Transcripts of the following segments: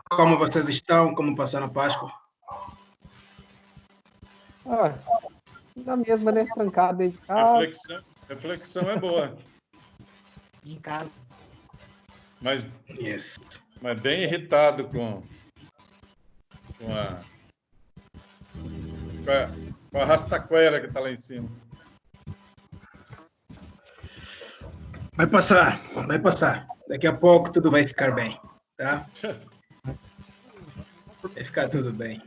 Como vocês estão? Como passaram a Páscoa? Ah, na mesma, né? Trancado dentro de casa. Reflexão é boa, Em casa. mas, Yes. mas bem irritado com com a rastaquera que está lá em cima. Vai passar, vai passar. Daqui a pouco tudo vai ficar bem, tá? Vai ficar tudo bem.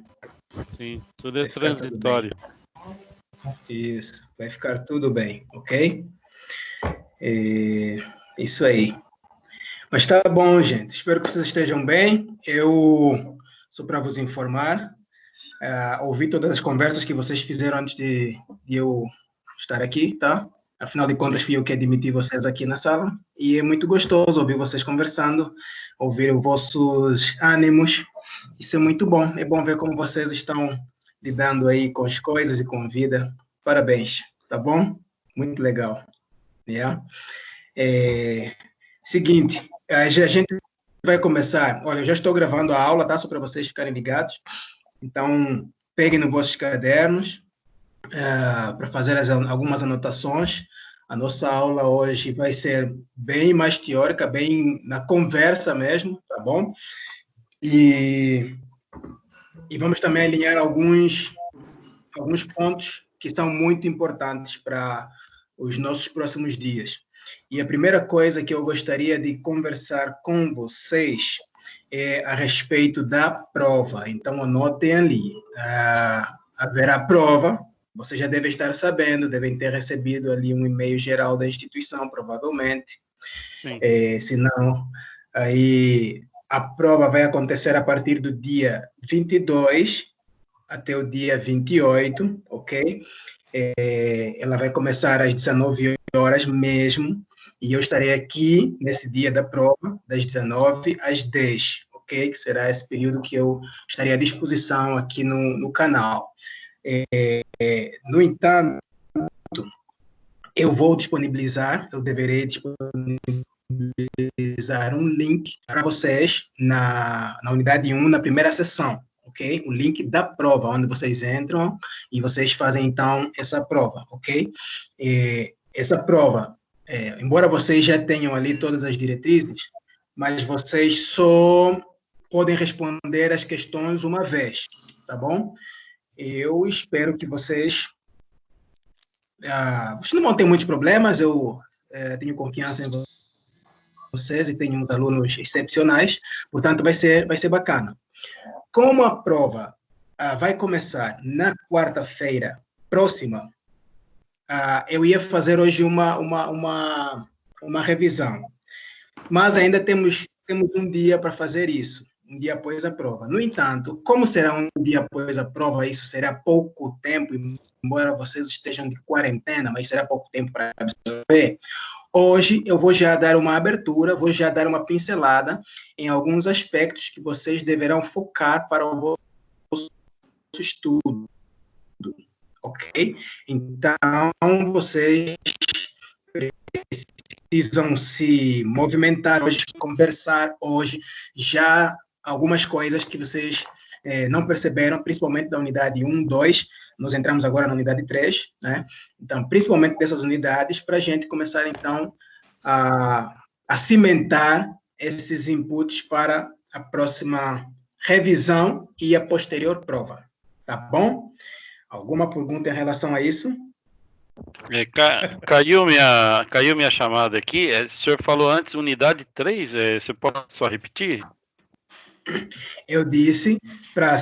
Sim, tudo é transitório. Isso, vai ficar tudo bem, ok? Isso aí. Mas tá bom, gente. Espero que vocês estejam bem. Eu só para vos informar, ouvi todas as conversas que vocês fizeram antes de eu estar aqui, tá? Afinal de contas, fui eu que admiti vocês aqui na sala. E é muito gostoso ouvir vocês conversando, ouvir os vossos ânimos. Isso é muito bom. É bom ver como vocês estão lidando aí com as coisas e com a vida. Parabéns, tá bom? Muito legal. Yeah. Seguinte, a gente vai começar. Olha, eu já estou gravando a aula, tá? Só para vocês ficarem ligados. Então, peguem nos vossos cadernos para fazer algumas anotações. A nossa aula hoje vai ser bem mais teórica, bem na conversa mesmo, tá bom? E vamos também alinhar alguns pontos que são muito importantes para os nossos próximos dias. E a primeira coisa que eu gostaria de conversar com vocês é a respeito da prova. Então, anotem ali. Haverá prova, vocês já devem estar sabendo, devem ter recebido ali um e-mail geral da instituição, provavelmente. Se não, aí a prova vai acontecer a partir do dia 22 até o dia 28, ok? Ela vai começar às 19 horas mesmo, e eu estarei aqui nesse dia da prova, das 19 às 10, ok? Que será esse período que eu estarei à disposição aqui no canal. No entanto, eu deverei disponibilizar um link para vocês na unidade 1, na primeira sessão, ok? O link da prova, onde vocês entram e vocês fazem, então, essa prova, ok? Essa prova, embora vocês já tenham ali todas as diretrizes, mas vocês só podem responder as questões uma vez, tá bom? Eu espero que vocês não vão ter muitos problemas, eu tenho confiança em vocês e tenho uns alunos excepcionais, portanto vai ser bacana. Como a prova vai começar na quarta-feira próxima, eu ia fazer hoje uma revisão, mas ainda temos um dia para fazer isso, um dia após a prova. No entanto, como será um dia após a prova, isso será pouco tempo, embora vocês estejam de quarentena, mas será pouco tempo para absorver. Hoje eu vou já dar uma abertura, vou já dar uma pincelada em alguns aspectos que vocês deverão focar para o vosso estudo, ok? Então, vocês precisam se movimentar hoje, conversar hoje, já algumas coisas que vocês não perceberam, principalmente da unidade 1, 2, nós entramos agora na unidade 3, né? Então, principalmente dessas unidades, para a gente começar, então, a cimentar esses inputs para a próxima revisão e a posterior prova, tá bom? Alguma pergunta em relação a isso? Caiu minha chamada aqui. O senhor falou antes, unidade 3, você pode só repetir? Eu disse para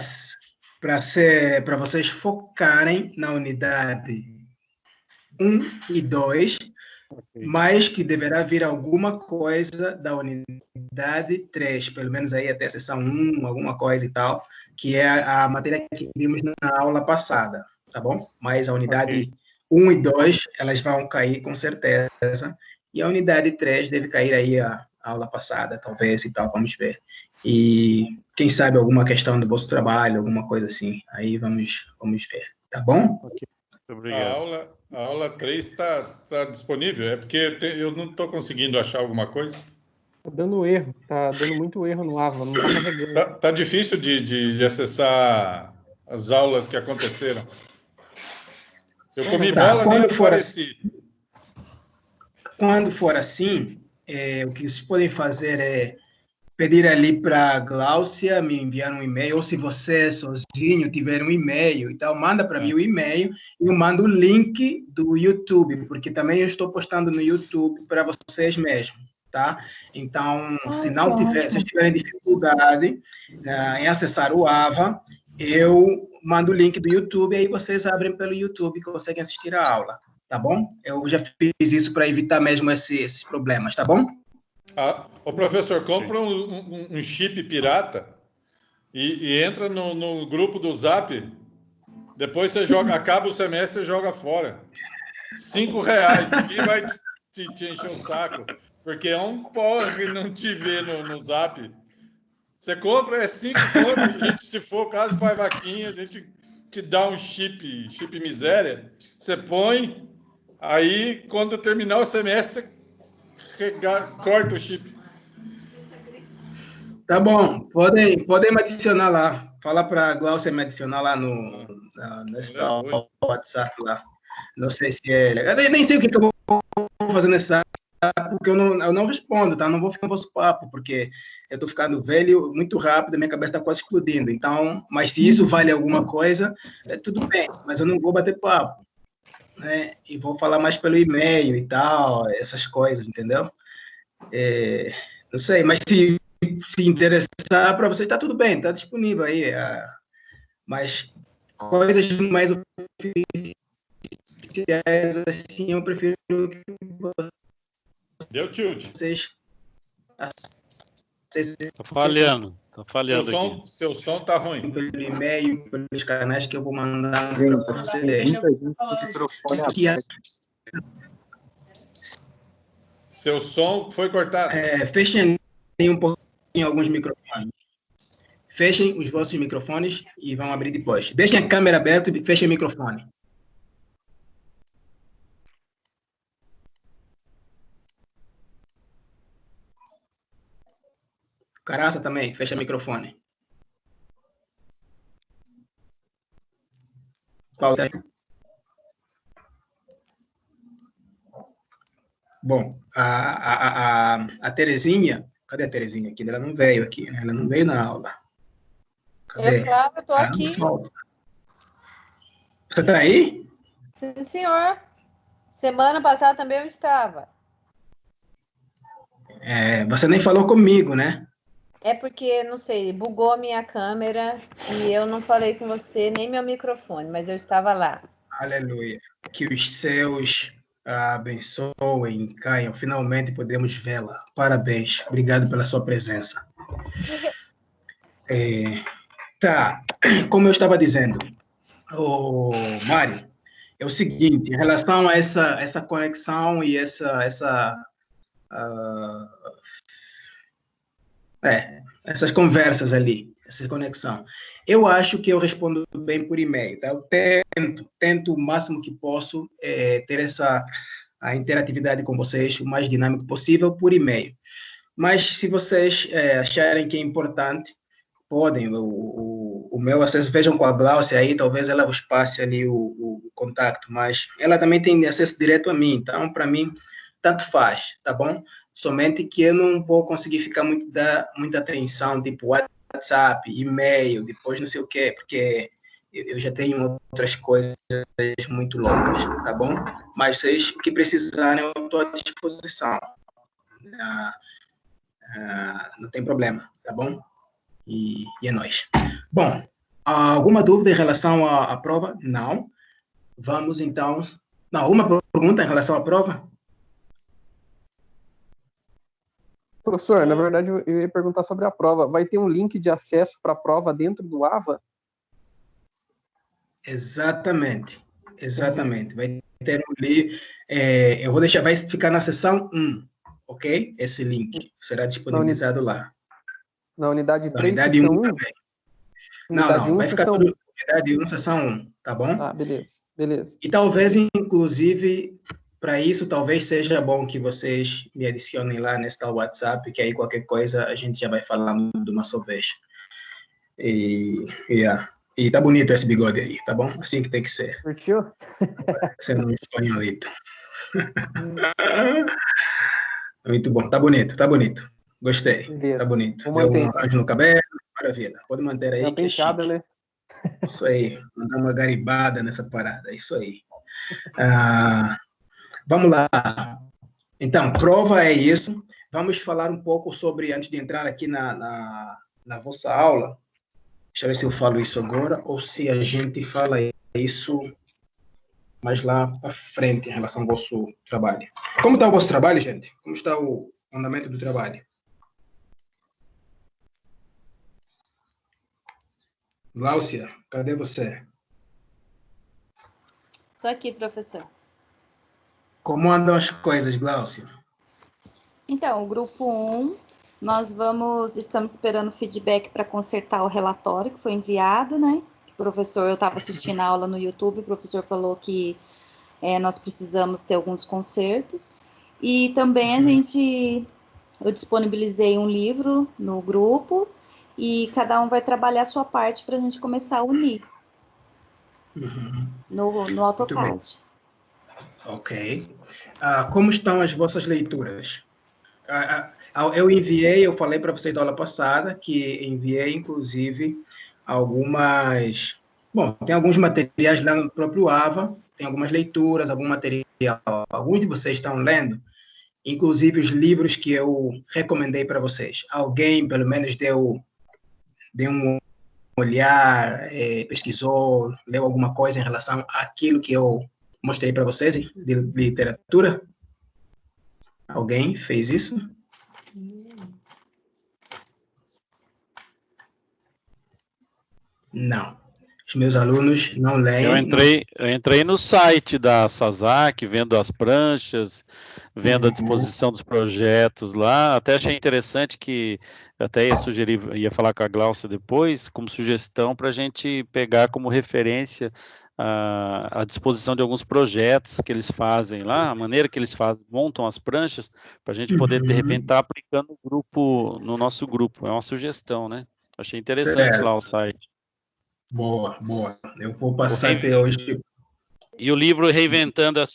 vocês focarem na unidade 1 e 2, mas que deverá vir alguma coisa da unidade 3, pelo menos aí até a sessão 1, alguma coisa e tal, que é a matéria que vimos na aula passada, tá bom? Mas a unidade 1 e 2, elas vão cair com certeza, e a unidade 3 deve cair aí a aula passada, talvez, e tal, vamos ver. E quem sabe alguma questão do vosso trabalho, alguma coisa assim, aí vamos ver, tá bom? Okay. Obrigado. A aula 3 está disponível? É porque eu não estou conseguindo achar alguma coisa? Tá dando erro, tá dando muito erro no AVA, não tá carregando. Tá difícil de acessar as aulas que aconteceram. Eu comi Tá, bola, nem apareci. Quando for assim, o que vocês podem fazer é pedir ali para a Gláucia me enviar um e-mail, ou se você sozinho tiver um e-mail e tal, manda para mim o e-mail e eu mando o link do YouTube, porque também eu estou postando no YouTube para vocês mesmos, tá? Então, se não tiver, se tiverem dificuldade em acessar o AVA, eu mando o link do YouTube e aí vocês abrem pelo YouTube e conseguem assistir a aula, tá bom? Eu já fiz isso para evitar mesmo esses problemas, tá bom? O professor, compra um chip pirata e entra no grupo do Zap. Depois você joga, acaba o semestre e joga fora. R$5. Ninguém vai te encher o saco. Porque é um porre não te ver no Zap. Você compra, é 5 contos. A gente, se for o caso, faz vaquinha. A gente te dá um chip miséria. Você põe, aí quando terminar o semestre, corta o chip. Tá bom, podem me adicionar lá. Fala para a Glaucia me adicionar lá no WhatsApp lá. Não sei se é legal. Eu nem sei o que eu vou fazer nessa, porque eu não respondo, tá? Não vou ficar no vosso papo, porque eu estou ficando velho muito rápido, minha cabeça está quase explodindo. Então, mas se isso vale alguma coisa, tudo bem, mas eu não vou bater papo, né? E vou falar mais pelo e-mail e tal, essas coisas, entendeu? Não sei, mas se interessar para você, está tudo bem, está disponível aí. Mas coisas mais oficiais, assim, eu prefiro que Deu tilt. vocês... Tá falhando aqui. Seu som tá ruim. Pelo e-mail, pelos canais que eu vou mandar Gente, para vocês. Seu som foi cortado. Fechem um pouquinho alguns microfones. Fechem os vossos microfones e vão abrir depois. Deixem a câmera aberta e fechem o microfone. Caraça também, fecha o microfone. Qual tem? Bom, a Terezinha, cadê a Terezinha aqui? Ela não veio aqui, né? Ela não veio na aula. Cadê? Flávia, estou aqui. Você está aí? Sim, senhor. Semana passada também eu estava. Você nem falou comigo, né? É porque, não sei, bugou a minha câmera e eu não falei com você, nem meu microfone, mas eu estava lá. Aleluia. Que os céus a abençoem, caiam. Finalmente podemos vê-la. Parabéns. Obrigado pela sua presença. Tá. Como eu estava dizendo, Mário, é o seguinte, em relação a essa conexão e essas conversas ali, essa conexão. Eu acho que eu respondo bem por e-mail, tá? Eu tento o máximo que posso ter a interatividade com vocês o mais dinâmico possível por e-mail. Mas se vocês acharem que é importante, podem, o meu acesso, vejam com a Gláucia aí, talvez ela vos passe ali o contato, mas ela também tem acesso direto a mim, então, para mim, tanto faz, tá bom? Somente que eu não vou conseguir ficar muita atenção, tipo WhatsApp, e-mail, depois não sei o quê, porque eu já tenho outras coisas muito loucas, tá bom? Mas vocês, o que precisarem, eu estou à disposição. Não tem problema, tá bom? E é nóis. Bom, alguma dúvida em relação à prova? Não. Vamos, então... Não, alguma pergunta em relação à prova? Professor, na verdade, eu ia perguntar sobre a prova. Vai ter um link de acesso para a prova dentro do AVA? Exatamente. Vai ter um link. Eu vou deixar, vai ficar na seção 1, ok? Esse link será disponibilizado lá. Na unidade 3, unidade 1 também. Não, vai ficar tudo na unidade 1, seção 1, tá bom? Ah, beleza. E talvez, inclusive, para isso, talvez seja bom que vocês me adicionem lá nesse tal WhatsApp, que aí qualquer coisa a gente já vai falando de uma só vez. E tá bonito esse bigode aí, tá bom? Assim que tem que ser. Curtiu? Sendo um espanholito. Muito bom, tá bonito, tá bonito. Gostei, Beleza. tá bonito. Vou Deu manter, um então. arranjo no cabelo, maravilha. Pode manter aí, É uma que é penteada, chique. né? Isso aí, mandar uma garibada nessa parada, isso aí. Ah, vamos lá. Então, prova é isso. Vamos falar um pouco sobre, antes de entrar aqui na vossa aula, deixa eu ver se eu falo isso agora, ou se a gente fala isso mais lá para frente, em relação ao vosso trabalho. Como está o vosso trabalho, gente? Como está o andamento do trabalho? Gláucia, cadê você? Estou aqui, professor. Como andam as coisas, Gláucia? Então, o grupo 1, estamos esperando feedback para consertar o relatório que foi enviado, né? O professor, eu estava assistindo a aula no YouTube, o professor falou que nós precisamos ter alguns consertos. E também eu disponibilizei um livro no grupo e cada um vai trabalhar a sua parte para a gente começar a unir no AutoCAD. Ok. Como estão as vossas leituras? Eu falei para vocês da aula passada que enviei, inclusive, algumas... Bom, tem alguns materiais lá no próprio AVA, tem algumas leituras, algum material. Alguns de vocês estão lendo, inclusive os livros que eu recomendei para vocês. Alguém, pelo menos, deu um olhar, pesquisou, leu alguma coisa em relação àquilo que eu mostrei para vocês de literatura? Alguém fez isso? Não. Os meus alunos não leem. Eu entrei no site da Sazak, vendo as pranchas, vendo a disposição dos projetos lá. Até achei interessante que até ia falar com a Gláucia depois, como sugestão para a gente pegar como referência a disposição de alguns projetos que eles fazem lá, a maneira que eles montam as pranchas, para a gente poder, de repente, estar aplicando no nosso grupo. É uma sugestão, né? Achei interessante lá o site. Boa, boa. Eu vou passar até hoje. E o livro Reinventando a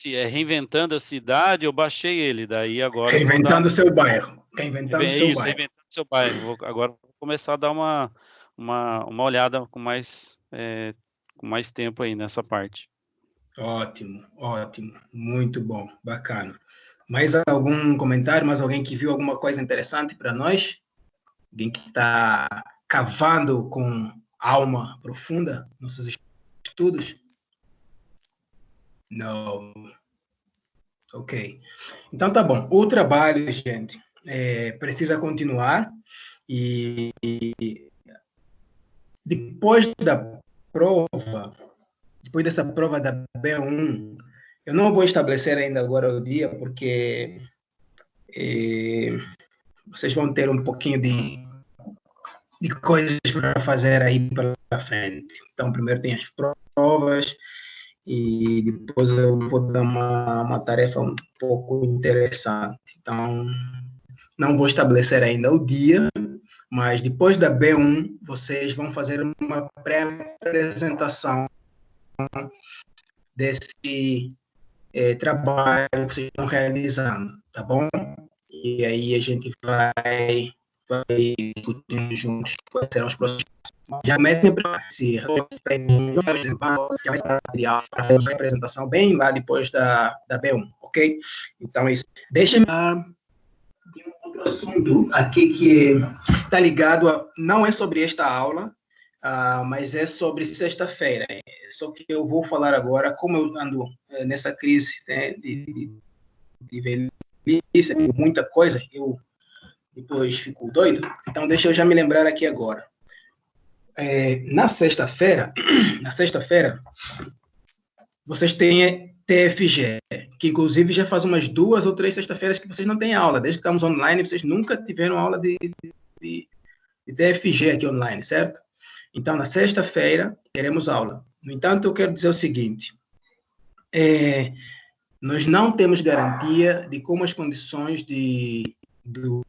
Cidade, eu baixei ele, daí agora... Reinventando o seu bairro. Reinventando o seu bairro. Agora vou começar a dar uma olhada com mais tempo aí nessa parte. Ótimo, ótimo. Muito bom, bacana. Mais algum comentário? Mais alguém que viu alguma coisa interessante para nós? Alguém que está cavando com alma profunda nos seus estudos? Não. Ok. Então, tá bom. O trabalho, gente, precisa continuar e depois dessa prova da B1, eu não vou estabelecer ainda agora o dia, porque vocês vão ter um pouquinho de coisas para fazer aí pela frente. Então, primeiro tem as provas e depois eu vou dar uma tarefa um pouco interessante. Então, não vou estabelecer ainda o dia, mas depois da B1, vocês vão fazer uma pré-apresentação desse trabalho que vocês estão realizando, tá bom? E aí a gente vai discutindo juntos quais serão os próximos. Já comecem a se material para fazer a apresentação bem lá depois da B1, ok? Então é isso. Deixa-me tem um outro assunto aqui que está ligado não é sobre esta aula, mas é sobre sexta-feira. Só que eu vou falar agora, como eu ando nessa crise, né, de velhice, muita coisa, eu depois fico doido, então deixa eu já me lembrar aqui agora. Na sexta-feira, vocês têm TFG, que inclusive já faz umas 2 ou 3 sexta-feiras que vocês não têm aula. Desde que estamos online, vocês nunca tiveram aula de TFG aqui online, certo? Então, na sexta-feira, teremos aula. No entanto, eu quero dizer o seguinte, nós não temos garantia de como as condições do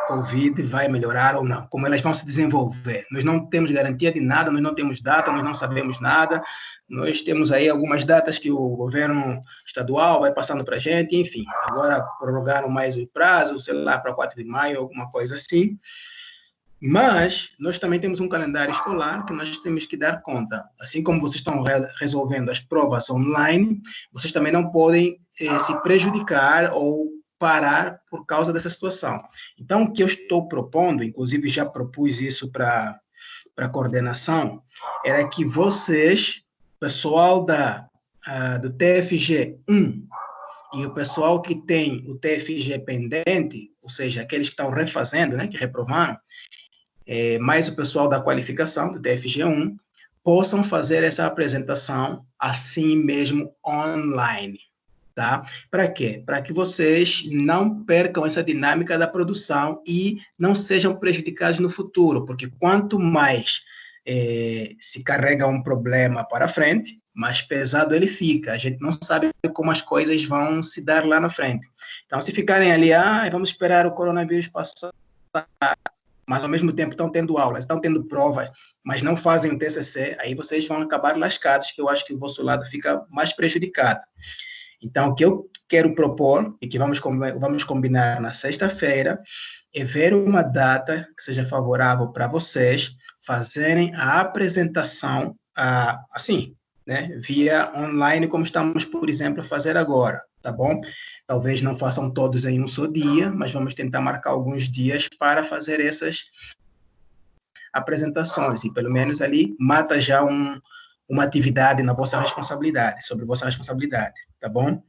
Covid vai melhorar ou não, como elas vão se desenvolver. Nós não temos garantia de nada, nós não temos data, nós não sabemos nada. Nós temos aí algumas datas que o governo estadual vai passando para a gente, enfim. Agora prorrogaram mais o prazo, sei lá, para 4 de maio, alguma coisa assim. Mas nós também temos um calendário escolar que nós temos que dar conta. Assim como vocês estão resolvendo as provas online, vocês também não podem se prejudicar ou parar por causa dessa situação. Então, o que eu estou propondo, inclusive já propus isso para a coordenação, era que vocês, pessoal do TFG 1 e o pessoal que tem o TFG pendente, ou seja, aqueles que estão refazendo, né, que reprovaram, mais o pessoal da qualificação do TFG1, possam fazer essa apresentação assim mesmo online. Tá? Para quê? Para que vocês não percam essa dinâmica da produção e não sejam prejudicados no futuro, porque quanto mais se carrega um problema para frente, mais pesado ele fica. A gente não sabe como as coisas vão se dar lá na frente. Então, se ficarem ali, vamos esperar o coronavírus passar, mas ao mesmo tempo estão tendo aulas, estão tendo provas, mas não fazem o TCC, aí vocês vão acabar lascados, que eu acho que o vosso lado fica mais prejudicado. Então, o que eu quero propor, e que vamos combinar na sexta-feira, é ver uma data que seja favorável para vocês fazerem a apresentação, assim, né, via online, como estamos, por exemplo, a fazer agora, tá bom? Talvez não façam todos em um só dia, mas vamos tentar marcar alguns dias para fazer essas apresentações, e pelo menos ali mata já uma atividade na vossa responsabilidade, sobre vossa responsabilidade, tá bom?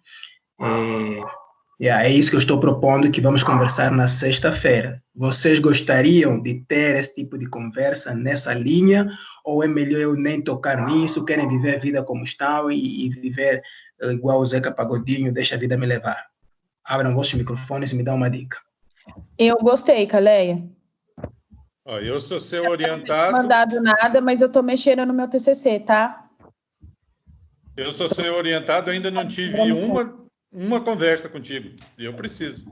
É isso que eu estou propondo, que vamos conversar na sexta-feira. Vocês gostariam de ter esse tipo de conversa nessa linha, ou é melhor eu nem tocar nisso, querem viver a vida como estão e viver igual o Zeca Pagodinho, deixa a vida me levar? Abram vossos microfones e me dão uma dica. Eu gostei, Caleia. Eu sou seu orientado. Não mandado nada, mas eu estou mexendo no meu TCC, tá? Eu sou seu orientado, ainda não tive uma conversa contigo. E eu preciso.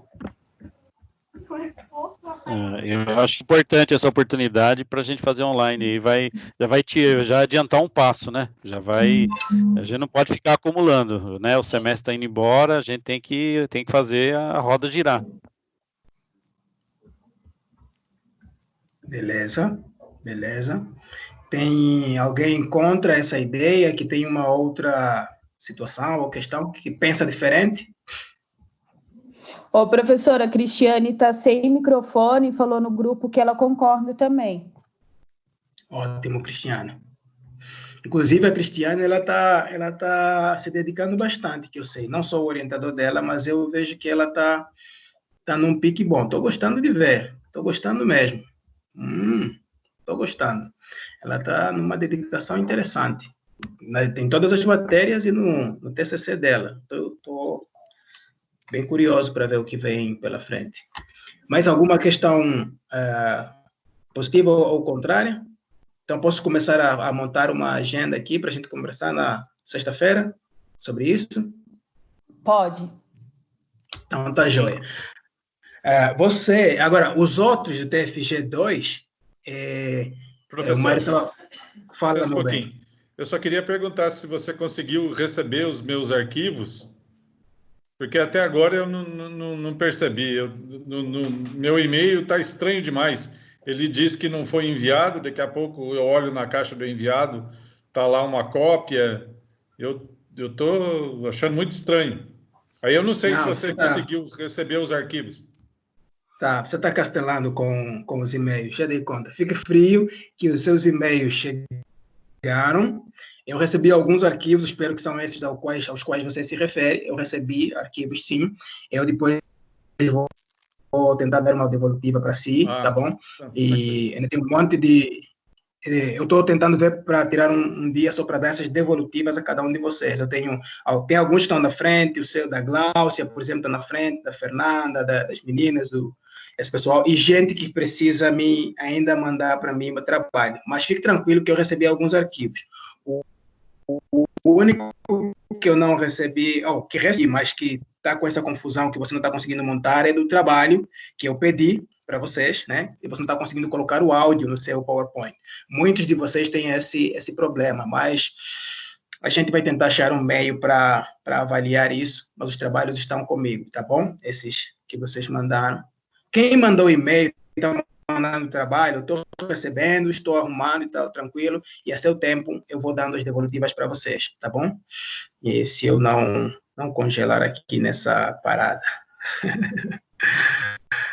Eu acho importante essa oportunidade para a gente fazer online. E já adiantar um passo, né? A gente não pode ficar acumulando, né? O semestre está indo embora, a gente tem que fazer a roda girar. Beleza. Tem alguém contra essa ideia, que tem uma outra situação ou questão, que pensa diferente? Ô, professora, a Cristiane está sem microfone e falou no grupo que ela concorda também. Ótimo, Cristiane. Inclusive, a Cristiane, ela tá se dedicando bastante, que eu sei. Não sou o orientador dela, mas eu vejo que ela tá num pique bom. Estou gostando de ver. Estou gostando mesmo. Estou gostando. Ela está numa dedicação interessante. Tem todas as matérias e no TCC dela. Estou bem curioso para ver o que vem pela frente. Mais alguma questão positiva ou contrária? Então, posso começar a montar uma agenda aqui para a gente conversar na sexta-feira sobre isso? Pode. Então, tá joia. Agora, os outros do TFG2, professor, fala um pouquinho. Bem. Eu só queria perguntar se você conseguiu receber os meus arquivos, porque até agora eu não percebi. Meu e-mail está estranho demais. Ele diz que não foi enviado, daqui a pouco eu olho na caixa do enviado, está lá uma cópia. Eu estou achando muito estranho. Aí eu não sei se você conseguiu receber os arquivos. Tá, você está castelando com os e-mails, já dei conta. Fique frio que os seus e-mails chegaram. Eu recebi alguns arquivos, espero que são esses aos quais você se refere. Eu recebi arquivos, sim. Eu depois vou tentar dar uma devolutiva para si, tá bom? E ainda tem um monte de... Eu estou tentando ver para tirar um dia só para dar essas devolutivas a cada um de vocês. Tem alguns que estão na frente, o seu da Gláucia, por exemplo, está na frente, da Fernanda, das meninas, esse pessoal, e gente que precisa ainda mandar para mim o trabalho. Mas fique tranquilo que eu recebi alguns arquivos. O único que eu não recebi, ou que recebi, mas que está com essa confusão que você não está conseguindo montar, é do trabalho que eu pedi para vocês, né? E você não está conseguindo colocar o áudio no seu PowerPoint. Muitos de vocês têm esse problema, mas a gente vai tentar achar um meio para avaliar isso, mas os trabalhos estão comigo, tá bom? Esses que vocês mandaram. Quem mandou e-mail, está mandando trabalho, eu estou recebendo, estou arrumando e tal, tranquilo, e a seu tempo eu vou dando as devolutivas para vocês, tá bom? E se eu não congelar aqui nessa parada.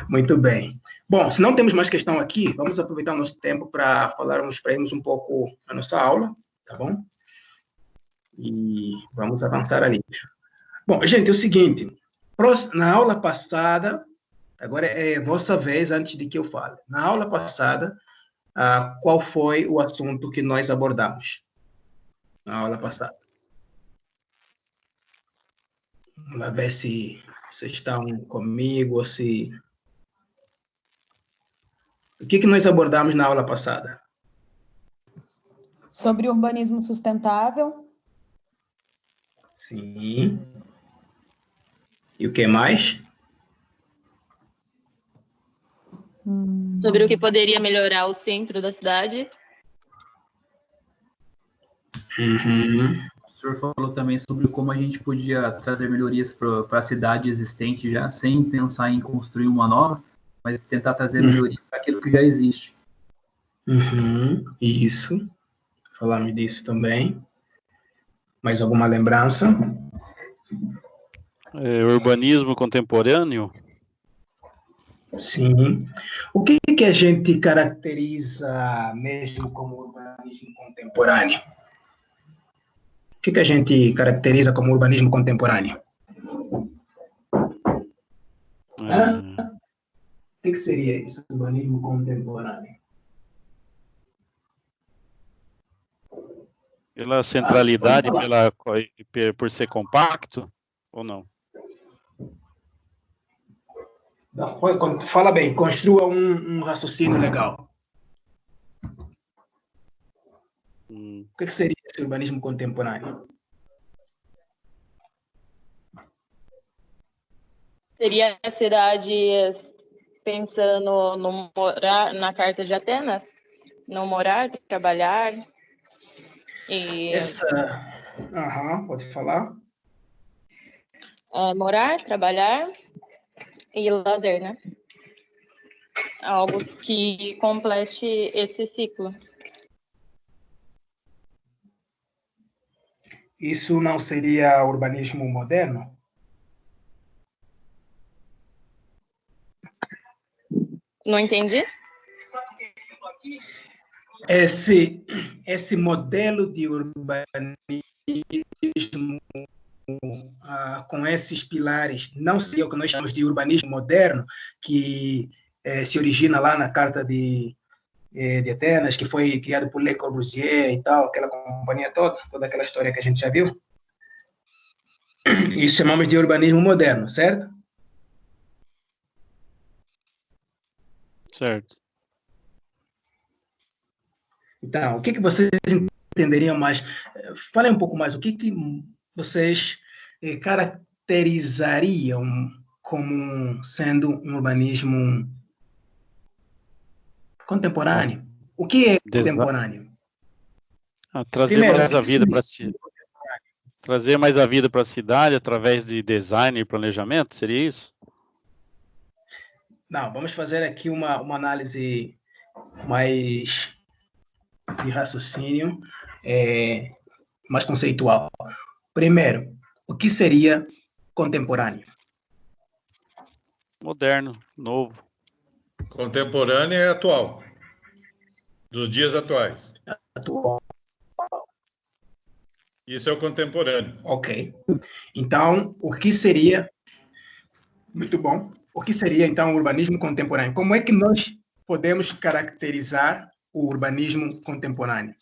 Muito bem. Bom, se não temos mais questão aqui, vamos aproveitar o nosso tempo para irmos um pouco a nossa aula, tá bom? E vamos avançar ali. Bom, gente, é o seguinte, na aula passada, agora é vossa vez antes de que eu fale. Na aula passada, qual foi o assunto que nós abordamos? Na aula passada. Vamos lá ver se vocês estão comigo ou se... O que nós abordamos na aula passada? Sobre urbanismo sustentável. Sim. E o que mais? Sobre o que poderia melhorar o centro da cidade. Uhum. O senhor falou também sobre como a gente podia trazer melhorias para a cidade existente já, sem pensar em construir uma nova, mas tentar trazer melhorias para aquilo que já existe. Uhum. Isso. Falamos disso também. Mais alguma lembrança? Urbanismo contemporâneo? Sim. O que a gente caracteriza mesmo como urbanismo contemporâneo? O que a gente caracteriza como urbanismo contemporâneo? O que seria isso, urbanismo contemporâneo? Pela centralidade, por ser compacto, ou não? Fala bem, construa um raciocínio legal. O que seria esse urbanismo contemporâneo? Seria as cidades pensando no morar, na Carta de Atenas, no morar, trabalhar e... Pode falar. Morar, trabalhar e lazer, né? Algo que complete esse ciclo. Isso não seria urbanismo moderno? Não entendi? Esse modelo de urbanismo com esses pilares não seria o que nós chamamos de urbanismo moderno, que se origina lá na Carta de Atenas, que foi criado por Le Corbusier e tal, aquela companhia toda aquela história que a gente já viu. Isso chamamos de urbanismo moderno, certo? Certo. Então, o que vocês entenderiam mais? Falem um pouco mais, o que vocês caracterizariam como sendo um urbanismo contemporâneo? O que é contemporâneo? Trazer mais a vida para si. Trazer mais a vida para a cidade através de design e planejamento, seria isso? Não, vamos fazer aqui uma análise mais de raciocínio, mais conceitual. Primeiro, o que seria contemporâneo? Moderno, novo. Contemporâneo é atual. Dos dias atuais. Atual. Isso é o contemporâneo. Ok. Então, o que seria... Muito bom. O que seria, então, o urbanismo contemporâneo? Como é que nós podemos caracterizar o urbanismo contemporâneo?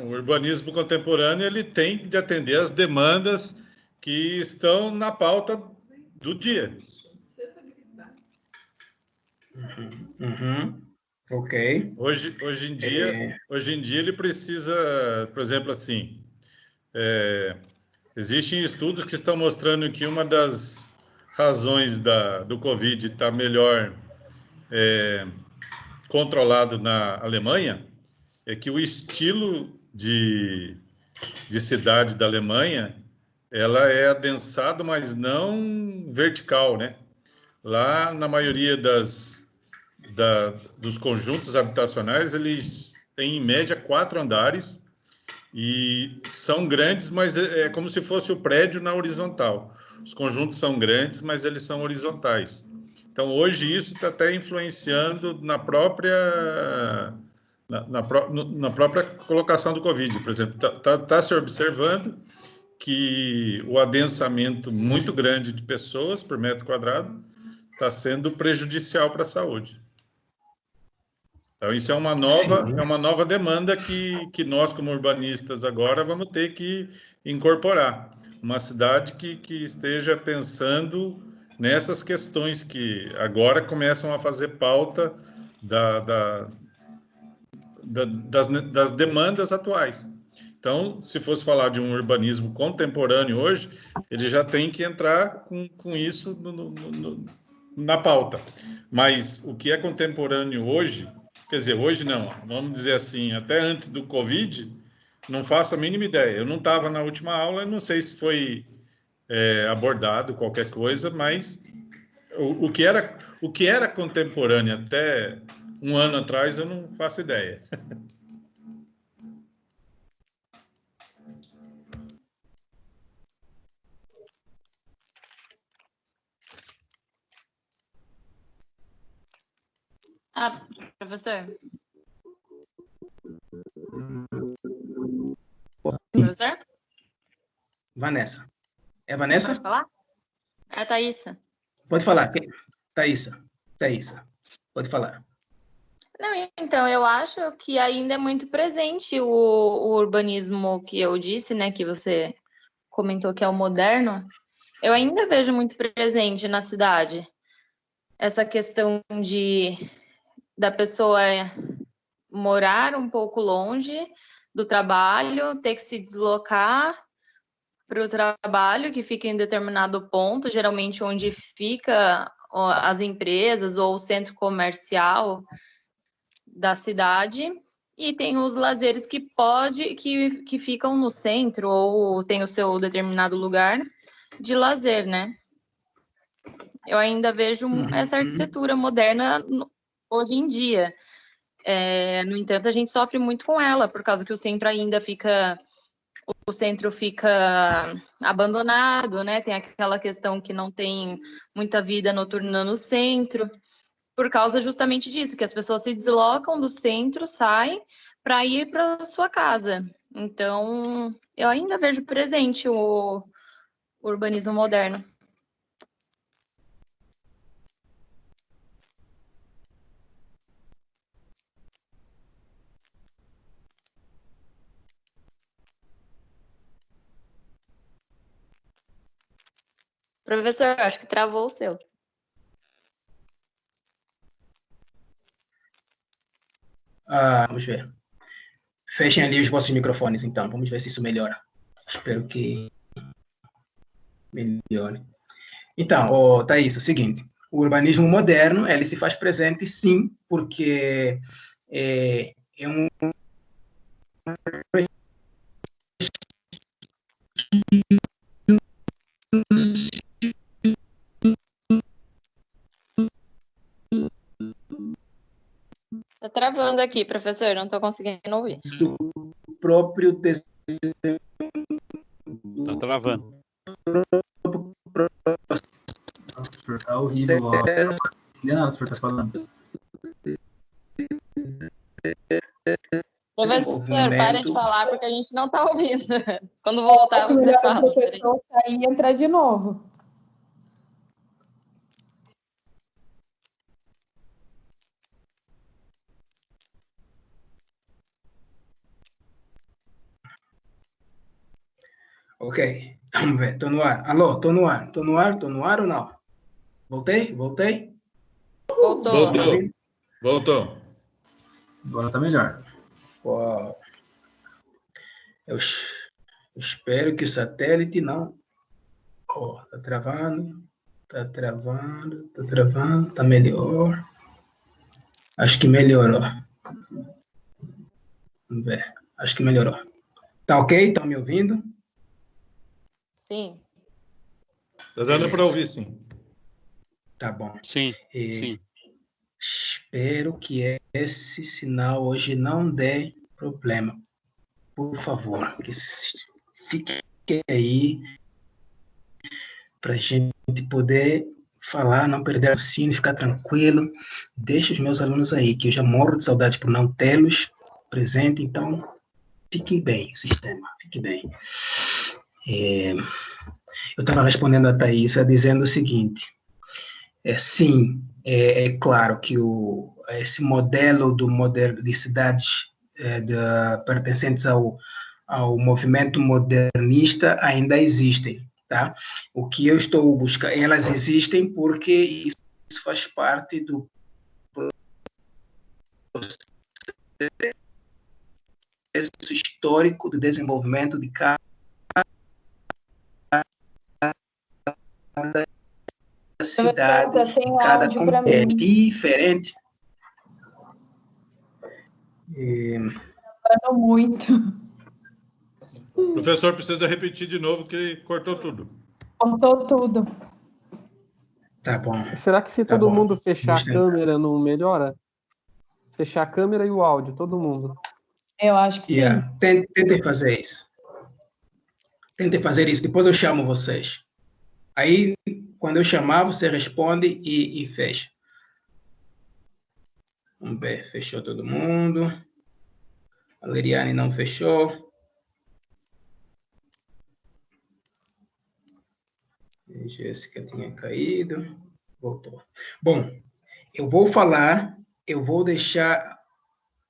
O urbanismo contemporâneo ele tem de atender às demandas que estão na pauta do dia. Ok. Hoje em dia ele precisa, por exemplo, assim, existem estudos que estão mostrando que uma das razões do Covid estar melhor controlado na Alemanha é que o estilo de cidade da Alemanha, ela é adensado, mas não vertical, né? Lá, na maioria dos conjuntos habitacionais, eles têm, em média, 4 andares e são grandes, mas é como se fosse o prédio na horizontal. Os conjuntos são grandes, mas eles são horizontais. Então, hoje, isso está até influenciando na própria colocação do Covid. Por exemplo, está se observando que o adensamento muito grande de pessoas por metro quadrado está sendo prejudicial para a saúde. Então, isso é uma nova demanda que nós, como urbanistas, agora vamos ter que incorporar. Uma cidade que esteja pensando nessas questões que agora começam a fazer pauta das demandas atuais. Então, se fosse falar de um urbanismo contemporâneo hoje, ele já tem que entrar com isso na pauta. Mas o que é contemporâneo hoje, quer dizer, hoje não, vamos dizer assim, até antes do Covid, não faço a mínima ideia. Eu não estava na última aula, não sei se foi abordado qualquer coisa, mas o que era contemporâneo até um ano atrás, eu não faço ideia. Professor? Professor? Vanessa. É Vanessa? Pode falar? É a Thaísa. Pode falar. Thaísa. Pode falar. Não, então, eu acho que ainda é muito presente o urbanismo que eu disse, né, que você comentou que é o moderno. Eu ainda vejo muito presente na cidade essa questão da pessoa morar um pouco longe do trabalho, ter que se deslocar para o trabalho, que fica em determinado ponto, geralmente onde fica as empresas ou o centro comercial da cidade, e tem os lazeres que ficam no centro ou tem o seu determinado lugar de lazer, né? Eu ainda vejo essa arquitetura moderna hoje em dia. No entanto, a gente sofre muito com ela, por causa que o centro fica abandonado, né? Tem aquela questão que não tem muita vida noturna no centro, por causa justamente disso, que as pessoas se deslocam do centro, saem para ir para sua casa. Então, eu ainda vejo presente o urbanismo moderno. Professor, acho que travou o seu. Vamos ver. Fechem ali os vossos microfones, então. Vamos ver se isso melhora. Espero que melhore. Então, Thaís, é o seguinte. O urbanismo moderno, ele se faz presente, sim, porque é um... Tá travando aqui, professor, não estou conseguindo ouvir. Do próprio Tá travando. Professor, tá horrível. Ó. Não, o senhor tá falando. Professor, para de falar, porque a gente não está ouvindo. Quando voltar, você fala. O professor sair e entrar de novo. Ok, vamos ver, tô no ar. Alô, tô no ar ou não? Voltei? Voltou. Voltou. Agora tá melhor. Pô, eu Espero que o satélite não... Ó, tá travando, tá travando, tá travando, tá melhor. Acho que melhorou. Vamos ver. Acho que melhorou. Tá ok? Estão me ouvindo? Sim. Tá dando para ouvir, sim. Tá bom. Sim, sim. Espero que esse sinal hoje não dê problema. Por favor, que fique aí para a gente poder falar, não perder o sino, ficar tranquilo. Deixa os meus alunos aí, que eu já morro de saudade por não tê-los presente, então fique bem, sistema, fique bem. Eu estava respondendo a Thaisa dizendo o seguinte, sim, é claro que esse modelo de cidades pertencentes ao movimento modernista ainda existem, tá? O que eu estou buscando, elas existem porque isso faz parte do processo histórico do desenvolvimento de cada cidade, de cada comunidade. É diferente. Muito. O professor precisa repetir de novo, que cortou tudo. Cortou tudo. Tá bom. Será que se Tá todo bom. mundo fechar Vamos a tentar. câmera não melhora? Fechar a câmera e o áudio, todo mundo. Eu acho que sim. Yeah. Tentem fazer isso. Tentem fazer isso. Depois eu chamo vocês. Aí, quando eu chamar, você responde e fecha. Vamos ver. Fechou todo mundo. A Leriane não fechou. A Jéssica tinha caído. Voltou. Bom, eu vou falar, eu vou deixar...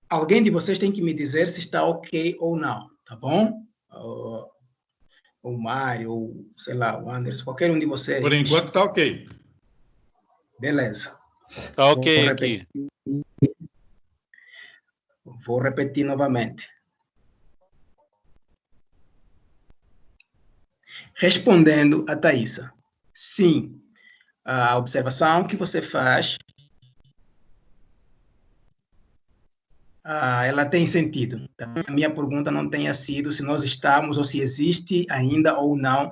Alguém de vocês tem que me dizer se está ok ou não, tá bom? O Mário, ou sei lá, o Anderson, qualquer um de vocês. Por enquanto tá ok. Beleza. Tá ok aqui. Vou repetir novamente. Respondendo a Thaisa, sim, a observação que você faz, ela tem sentido. A minha pergunta não tenha sido se nós estamos ou se existe ainda ou não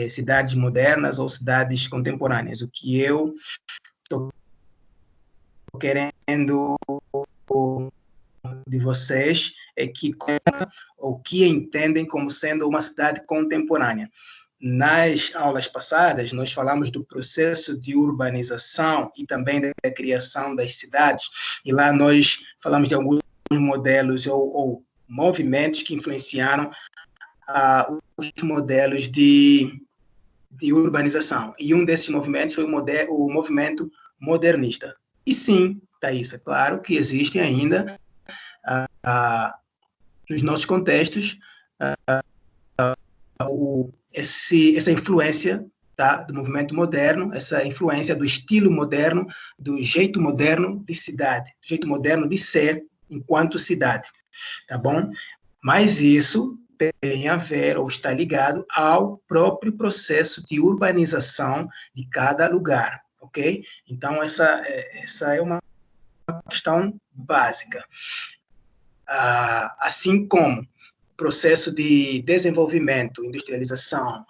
cidades modernas ou cidades contemporâneas. O que eu estou querendo de vocês é que o que entendem como sendo uma cidade contemporânea. Nas aulas passadas, nós falamos do processo de urbanização e também da criação das cidades, e lá nós falamos de alguns modelos ou movimentos que influenciaram os modelos de urbanização. E um desses movimentos foi o movimento modernista. E sim, Thaisa, claro que existem ainda nos nossos contextos essa influência, tá, do movimento moderno, essa influência do estilo moderno, do jeito moderno de cidade, do jeito moderno de ser enquanto cidade, tá bom? Mas isso tem a ver ou está ligado ao próprio processo de urbanização de cada lugar, ok? Então, essa é uma questão básica. Assim como o processo de desenvolvimento, industrialização,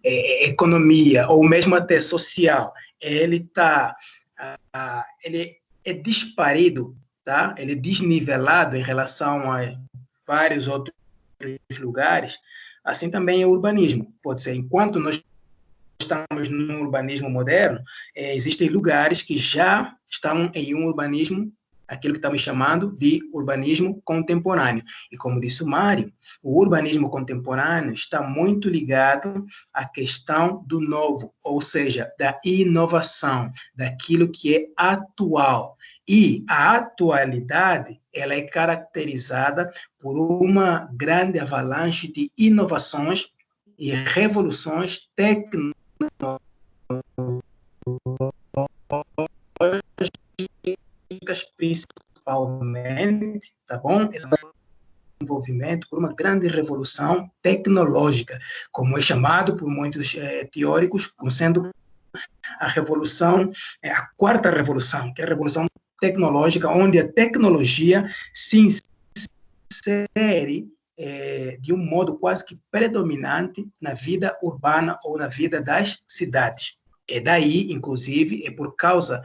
economia, ou mesmo até social, ele é disparido, tá? Ele é desnivelado em relação a vários outros lugares, assim também é o urbanismo. Pode ser, enquanto nós estamos no urbanismo moderno, existem lugares que já estão em um urbanismo, aquilo que estamos chamando de urbanismo contemporâneo. E como disse o Mário, o urbanismo contemporâneo está muito ligado à questão do novo, ou seja, da inovação, daquilo que é atual. E a atualidade, ela é caracterizada por uma grande avalanche de inovações e revoluções tecnológicas, principalmente, tá bom? desenvolvimento, por uma grande revolução tecnológica, como é chamado por muitos teóricos, como sendo a revolução, a quarta revolução, que é a revolução tecnológica, onde a tecnologia se insere de um modo quase que predominante na vida urbana ou na vida das cidades. E daí, inclusive, é por causa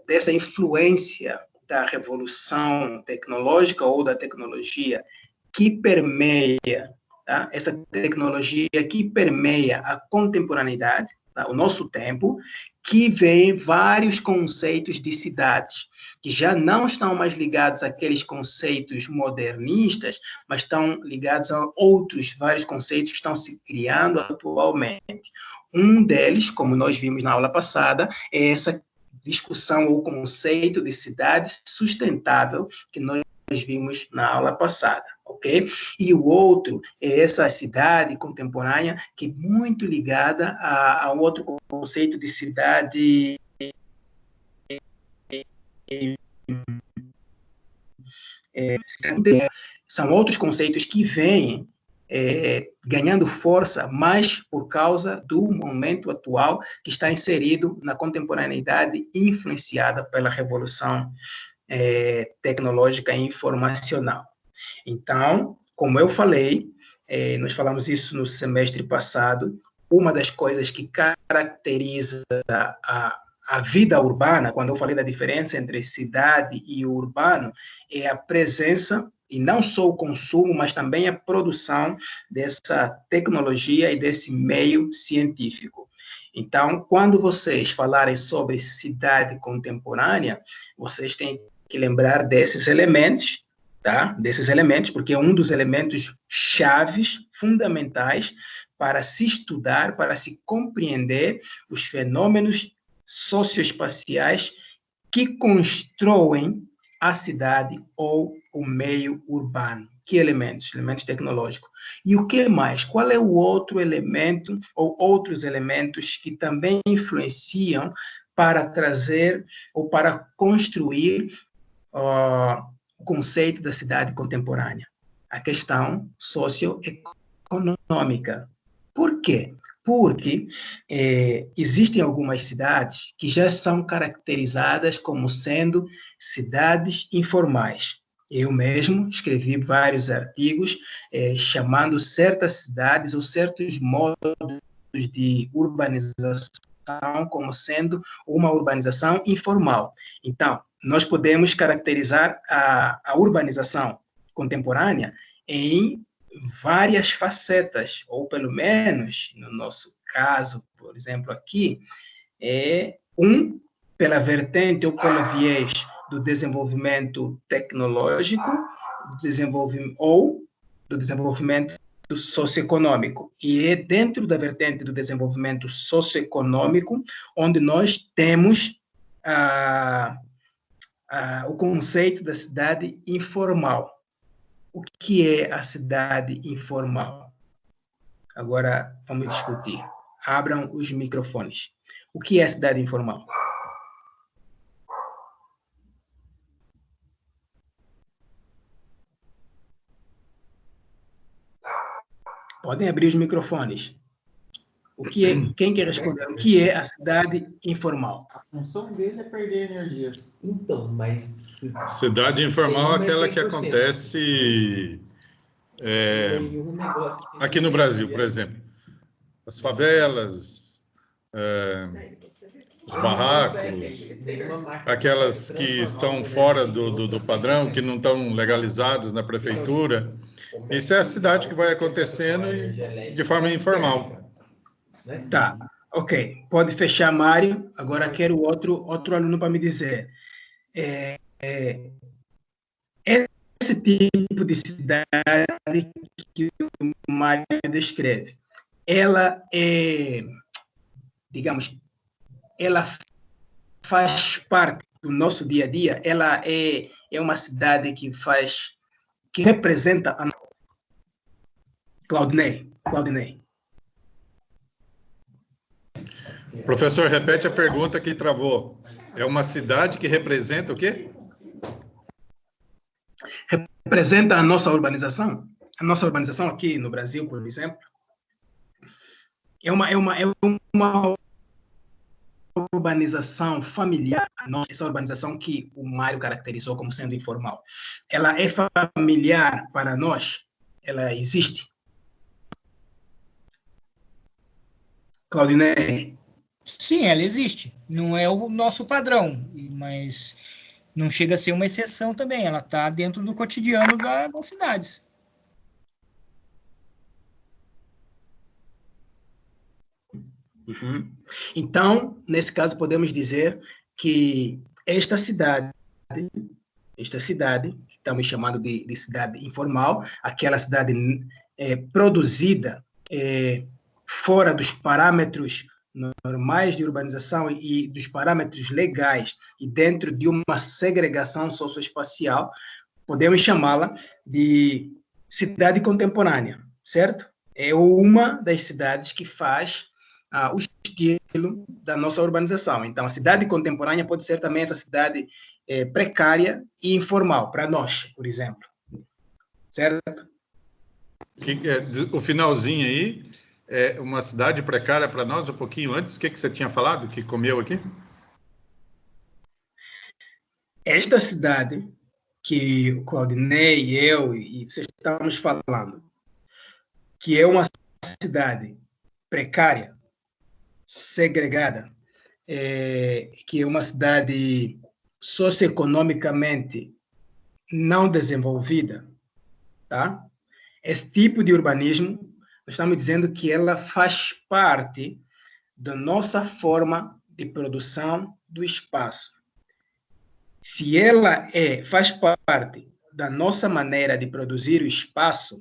dessa influência da revolução tecnológica ou da tecnologia que permeia, tá? Essa tecnologia que permeia a contemporaneidade, tá? O nosso tempo, que vem vários conceitos de cidades, que já não estão mais ligados àqueles conceitos modernistas, mas estão ligados a outros vários conceitos que estão se criando atualmente. Um deles, como nós vimos na aula passada, é essa discussão ou conceito de cidade sustentável que nós vimos na aula passada, ok? E o outro é essa cidade contemporânea que é muito ligada a outro conceito de cidade são outros conceitos que vêm ganhando força, mais por causa do momento atual que está inserido na contemporaneidade influenciada pela revolução tecnológica e informacional. Então, como eu falei, nós falamos isso no semestre passado, uma das coisas que caracteriza a vida urbana, quando eu falei da diferença entre cidade e urbano, é a presença, e não só o consumo, mas também a produção dessa tecnologia e desse meio científico. Então, quando vocês falarem sobre cidade contemporânea, vocês têm que lembrar desses elementos, tá? Desses elementos, porque é um dos elementos chaves, fundamentais, para se estudar, para se compreender os fenômenos socioespaciais que constroem a cidade ou o meio urbano. Que elementos? Elementos tecnológicos. E o que mais? Qual é o outro elemento ou outros elementos que também influenciam para trazer ou para construir o conceito da cidade contemporânea? A questão socioeconômica. Por quê? Porque existem algumas cidades que já são caracterizadas como sendo cidades informais. Eu mesmo escrevi vários artigos chamando certas cidades ou certos modos de urbanização como sendo uma urbanização informal. Então, nós podemos caracterizar a urbanização contemporânea em várias facetas, ou pelo menos, no nosso caso, por exemplo, aqui, pela vertente ou pelo viés do desenvolvimento tecnológico, do desenvolvimento socioeconômico. E é dentro da vertente do desenvolvimento socioeconômico onde nós temos o conceito da cidade informal. O que é a cidade informal? Agora vamos discutir. Abram os microfones. O que é a cidade informal? Podem abrir os microfones. Quem quer responder? O que é a cidade informal? A função dele é perder energia. Então, mas... Cidade informal é aquela que acontece aqui no Brasil, por exemplo. As favelas, os barracos, aquelas que estão fora do padrão, que não estão legalizados na prefeitura. Isso é a cidade que vai acontecendo de forma informal. Tá, ok. Pode fechar, Mário. Agora quero outro aluno para me dizer. Esse tipo de cidade que o Mário descreve, ela digamos, ela faz parte do nosso dia a dia, ela é uma cidade que representa a Claudinei. Professor, repete a pergunta que travou. É uma cidade que representa o quê? representa a nossa urbanização. A nossa urbanização aqui no Brasil, por exemplo, é uma urbanização familiar. Essa urbanização que o Mário caracterizou como sendo informal. Ela é familiar para nós? Ela existe? Claudinei? Sim, ela existe. Não é o nosso padrão, mas não chega a ser uma exceção também. Ela está dentro do cotidiano das cidades. Uhum. Então, nesse caso, podemos dizer que esta cidade, que estamos chamando de cidade informal, aquela cidade produzida fora dos parâmetros normais de urbanização e dos parâmetros legais e dentro de uma segregação socioespacial, podemos chamá-la de cidade contemporânea, certo? É uma das cidades que faz o estilo da nossa urbanização. Então, a cidade contemporânea pode ser também essa cidade precária e informal, para nós, por exemplo. Certo? O finalzinho aí, é uma cidade precária para nós, um pouquinho antes. O que você tinha falado, que comeu aqui? Esta cidade que o Claudinei, eu e vocês estamos falando, que é uma cidade precária, segregada, que é uma cidade socioeconomicamente não desenvolvida, tá? Esse tipo de urbanismo, nós estamos dizendo que ela faz parte da nossa forma de produção do espaço. Se ela faz parte da nossa maneira de produzir o espaço,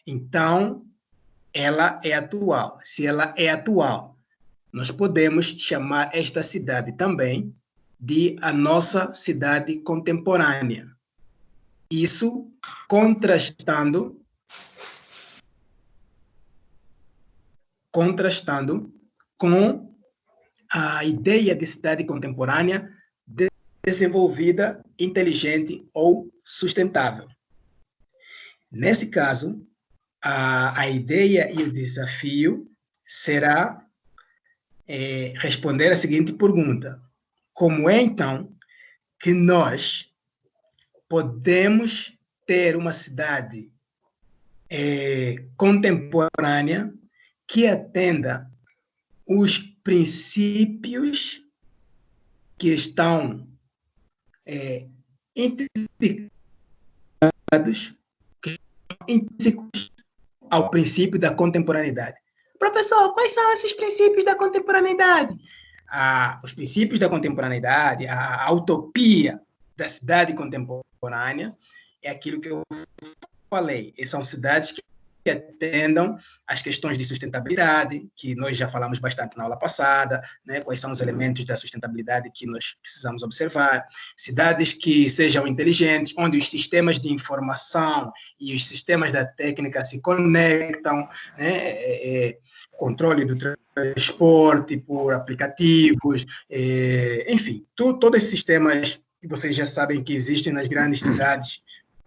então ela é atual. Se ela é atual, nós podemos chamar esta cidade também de a nossa cidade contemporânea. Isso contrastando com a ideia de cidade contemporânea desenvolvida, inteligente ou sustentável. Nesse caso, a ideia e o desafio será responder a seguinte pergunta: como é, então, que nós podemos ter uma cidade contemporânea que atenda os princípios que estão intrínsecos ao princípio da contemporaneidade? Professor, quais são esses princípios da contemporaneidade? Os princípios da contemporaneidade, a utopia da cidade contemporânea é aquilo que eu falei. São cidades que atendam às questões de sustentabilidade, que nós já falamos bastante na aula passada, né? Quais são os elementos da sustentabilidade que nós precisamos observar. Cidades que sejam inteligentes, onde os sistemas de informação e os sistemas da técnica se conectam, né? Controle do transporte por aplicativos, enfim, todos esses sistemas que vocês já sabem que existem nas grandes cidades,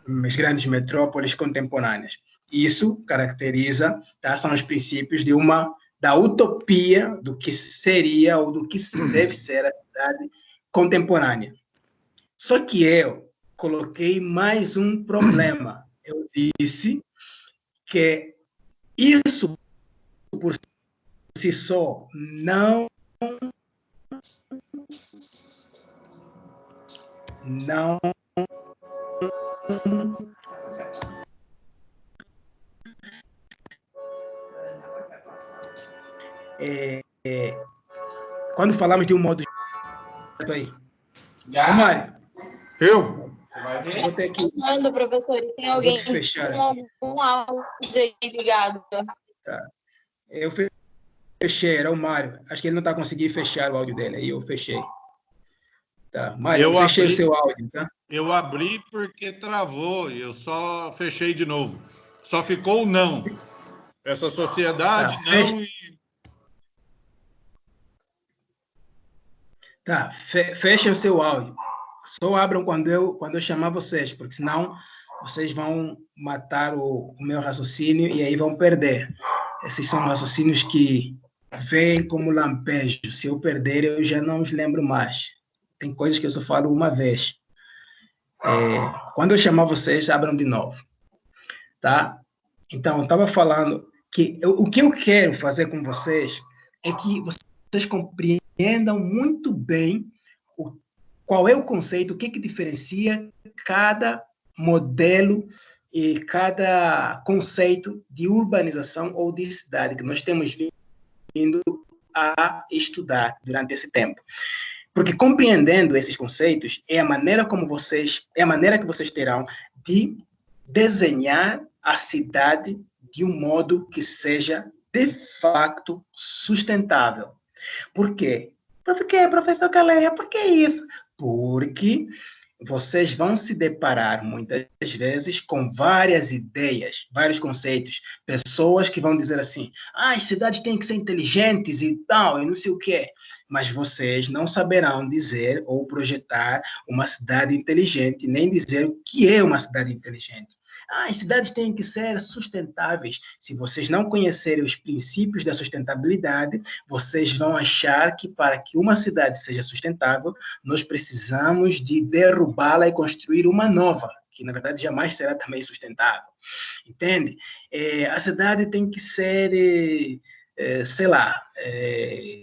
nas grandes metrópoles contemporâneas. Isso caracteriza, tá, são os princípios da utopia do que seria ou do que deve ser a cidade contemporânea. Só que eu coloquei mais um problema. Eu disse que isso por si só não quando falamos de um modo aí. Ô, Mário. Eu? Vou ter que... Falando, professor, e tem alguém com algum áudio aí ligado? Tá. Eu fechei, era o Mário. Acho que ele não está conseguindo fechar o áudio dele, aí eu fechei. Tá. Mário, eu fechei o seu áudio, tá? Eu abri porque travou e eu só fechei de novo. Só ficou o não. Essa sociedade não e... Tá, fecha o seu áudio. Só abram quando eu chamar vocês, porque senão vocês vão matar o meu raciocínio e aí vão perder. Esses são raciocínios que vêm como lampejo. Se eu perder, eu já não os lembro mais. Tem coisas que eu só falo uma vez. Quando eu chamar vocês, abram de novo. Tá? Então, eu estava falando que o que eu quero fazer com vocês é que vocês compreendam muito bem qual é o conceito, o que diferencia cada modelo e cada conceito de urbanização ou de cidade que nós temos vindo a estudar durante esse tempo. Porque compreendendo esses conceitos é a maneira que vocês terão de desenhar a cidade de um modo que seja de facto sustentável. Por quê? Por quê, professor Caleia? Por que isso? Porque vocês vão se deparar muitas vezes com várias ideias, vários conceitos, pessoas que vão dizer assim, as cidades têm que ser inteligentes e tal, e não sei o quê. Mas vocês não saberão dizer ou projetar uma cidade inteligente, nem dizer o que é uma cidade inteligente. As cidades têm que ser sustentáveis. Se vocês não conhecerem os princípios da sustentabilidade, vocês vão achar que para que uma cidade seja sustentável, nós precisamos de derrubá-la e construir uma nova, que na verdade jamais será também sustentável. Entende? A cidade tem que ser,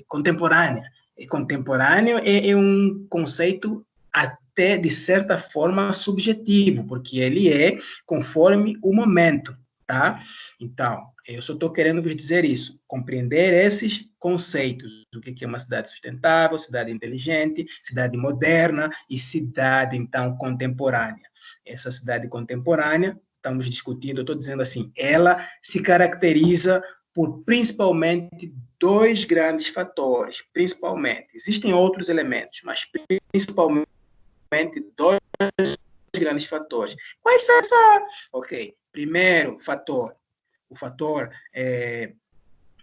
contemporânea. E contemporâneo é um conceito até, de certa forma, subjetivo, porque ele é conforme o momento, tá? Então, eu só estou querendo vos dizer isso, compreender esses conceitos, do que é uma cidade sustentável, cidade inteligente, cidade moderna e cidade, então, contemporânea. Essa cidade contemporânea, estamos discutindo, eu estou dizendo assim, ela se caracteriza por principalmente dois grandes fatores, principalmente. Existem outros elementos, mas principalmente dois grandes fatores. Quais são esses? Ok, primeiro fator, o fator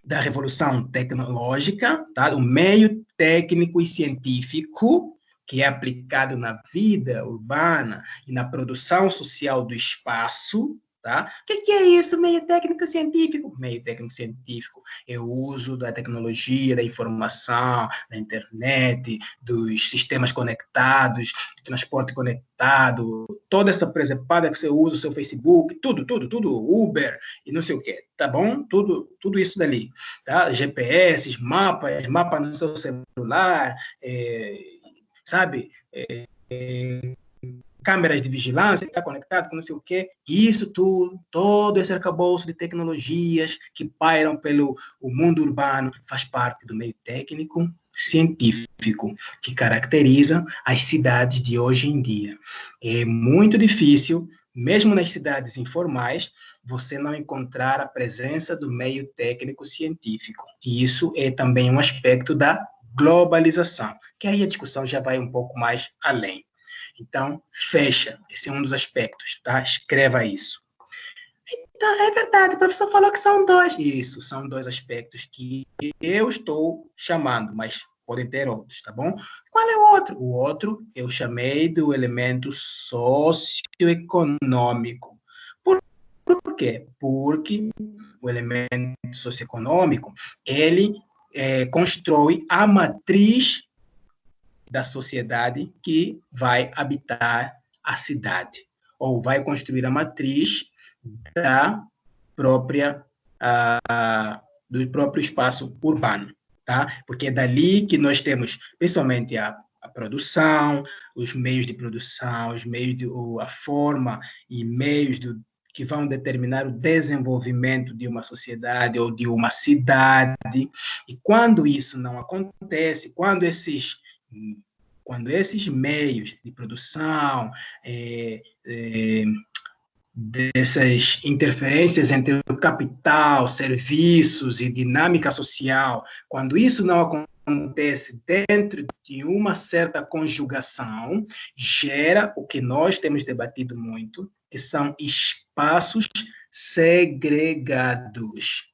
da revolução tecnológica, tá? O meio técnico e científico que é aplicado na vida urbana e na produção social do espaço. Tá? O que é isso, meio técnico-científico? Meio técnico-científico é o uso da tecnologia, da informação, da internet, dos sistemas conectados, do transporte conectado, toda essa presepada que você usa, o seu Facebook, tudo, Uber e não sei o quê, tá bom? Tudo isso dali, tá? GPS, mapas no seu celular, sabe? Câmeras de vigilância, ficar conectado com não sei o quê, isso tudo, todo esse arcabouço de tecnologias que pairam pelo mundo urbano, faz parte do meio técnico científico que caracteriza as cidades de hoje em dia. É muito difícil, mesmo nas cidades informais, você não encontrar a presença do meio técnico científico. E isso é também um aspecto da globalização, que aí a discussão já vai um pouco mais além. Então, fecha. Esse é um dos aspectos, tá? Escreva isso. Então, é verdade, o professor falou que são dois. Isso, são dois aspectos que eu estou chamando, mas podem ter outros, tá bom? Qual é o outro? O outro eu chamei do elemento socioeconômico. Por quê? Porque o elemento socioeconômico, ele constrói a matriz da sociedade que vai habitar a cidade, ou vai construir a matriz do próprio espaço urbano, tá? Porque é dali que nós temos, principalmente, a produção, os meios de produção, a forma e meios que vão determinar o desenvolvimento de uma sociedade ou de uma cidade. E quando isso não acontece, quando esses meios de produção, dessas interferências entre o capital, serviços e dinâmica social, quando isso não acontece dentro de uma certa conjugação, gera o que nós temos debatido muito, que são espaços segregados,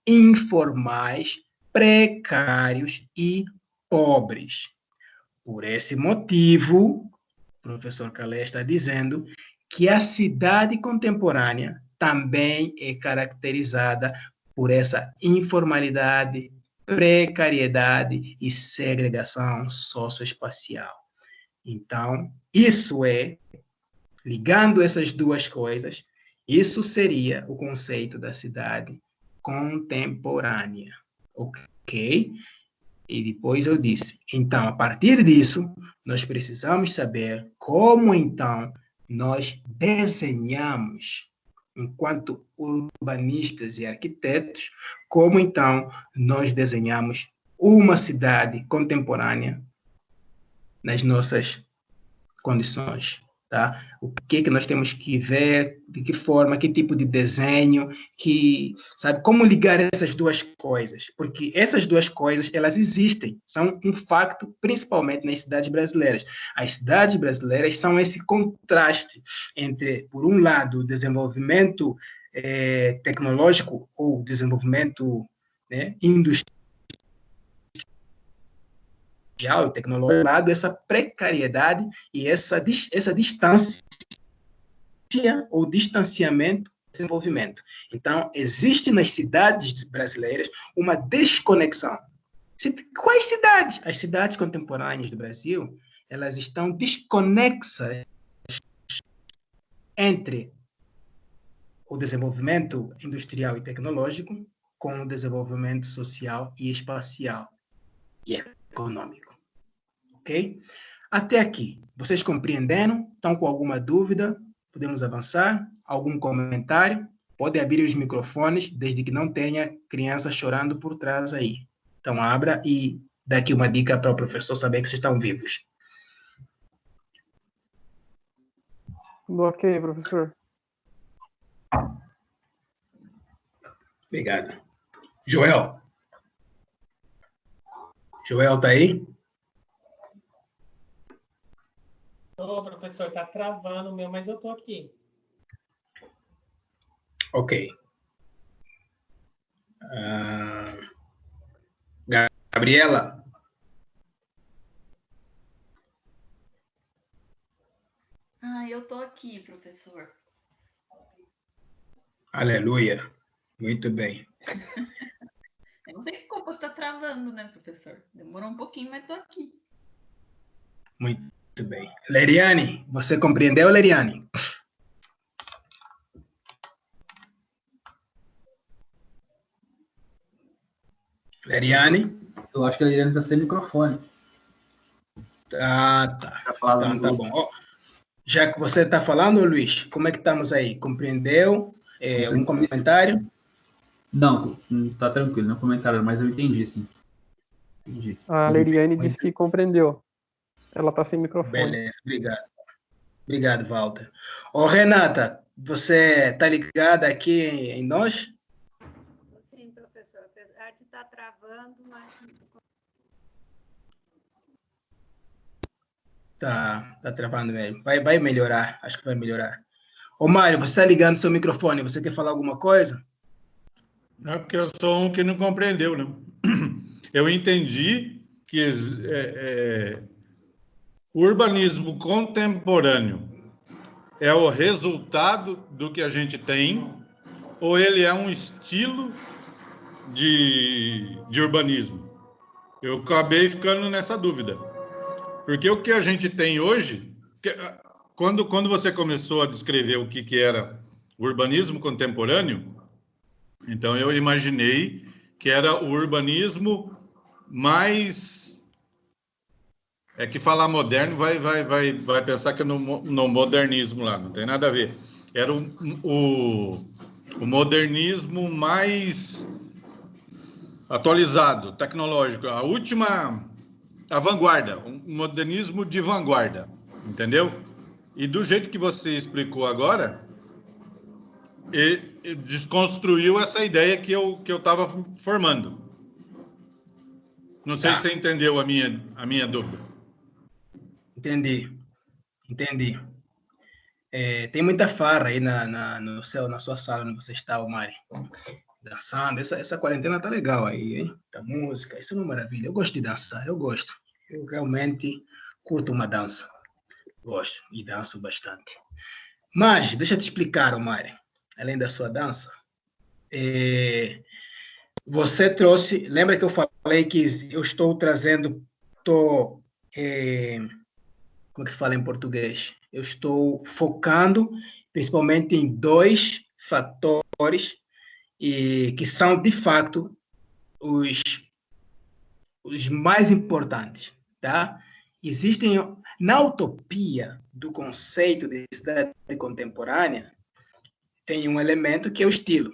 informais, precários e pobres. Por esse motivo, professor Calé está dizendo que a cidade contemporânea também é caracterizada por essa informalidade, precariedade e segregação socioespacial. Então, isso é, ligando essas duas coisas, isso seria o conceito da cidade contemporânea, ok? E depois eu disse, então, a partir disso, nós precisamos saber como, então, nós desenhamos, enquanto urbanistas e arquitetos, como, então, nós desenhamos uma cidade contemporânea nas nossas condições, tá? O que nós temos que ver, de que forma, que tipo de desenho, sabe, como ligar essas duas coisas, porque essas duas coisas, elas existem, são um facto, principalmente nas cidades brasileiras. As cidades brasileiras são esse contraste entre, por um lado, o desenvolvimento tecnológico ou desenvolvimento, né, industrial e tecnológico, lado essa precariedade e essa distância ou distanciamento do desenvolvimento. Então, existe nas cidades brasileiras uma desconexão. Quais cidades? As cidades contemporâneas do Brasil, elas estão desconexas entre o desenvolvimento industrial e tecnológico com o desenvolvimento social e espacial e econômico. Ok? Até aqui, vocês compreenderam? Estão com alguma dúvida? Podemos avançar? Algum comentário? Pode abrir os microfones, desde que não tenha criança chorando por trás aí. Então, abra e dá aqui uma dica para o professor saber que vocês estão vivos. Ok, professor. Obrigado. Joel. Joel está aí? Ô, professor, tá travando o meu, mas eu tô aqui. Ok. Gabriela? Eu tô aqui, professor. Aleluia. Muito bem. Eu não sei como tá travando, né, professor? Demorou um pouquinho, mas tô aqui. Muito bem. Leriane, você compreendeu, Leriane? Leriane? Eu acho que a Leriane está sem microfone. Ah, tá. Então, tá bom. Oh, já que você está falando, Luiz, como é que estamos aí? Compreendeu? Algum comentário? Não, tá tranquilo, não comentário, mas eu entendi, sim. Entendi. A Leriane disse que compreendeu. Ela está sem microfone. Beleza, obrigado. Obrigado, Walter. Ô, Renata, você está ligada aqui em nós? Sim, professor. Apesar de estar travando, mas... Tá travando mesmo. Vai melhorar, acho que vai melhorar. Ô, Mário, você está ligando seu microfone, você quer falar alguma coisa? É porque eu sou um que não compreendeu, não. Eu entendi que o urbanismo contemporâneo é o resultado do que a gente tem, ou ele é um estilo de urbanismo? Eu acabei ficando nessa dúvida. Porque o que a gente tem hoje, quando você começou a descrever o que era o urbanismo contemporâneo, então eu imaginei que era o urbanismo mais... É que falar moderno vai pensar que é no modernismo lá, não tem nada a ver. Era o modernismo mais atualizado, tecnológico, a vanguarda, um modernismo de vanguarda, entendeu? E do jeito que você explicou agora, ele desconstruiu essa ideia que eu estava formando. Não sei se você entendeu a minha dúvida. Entendi. Tem muita farra aí na sua sala, onde você está, Mário. Dançando. Essa quarentena tá legal aí, hein? Da música, isso é uma maravilha. Eu gosto de dançar, eu gosto. Eu realmente curto uma dança. gosto e danço bastante. Mas, deixa eu te explicar, Mário, além da sua dança, você trouxe, lembra que eu falei que eu estou trazendo, como é que se fala em português? Eu estou focando principalmente em 2 fatores que são, de fato, os mais importantes, tá? Existem, na utopia do conceito de cidade contemporânea, tem um elemento que é o estilo,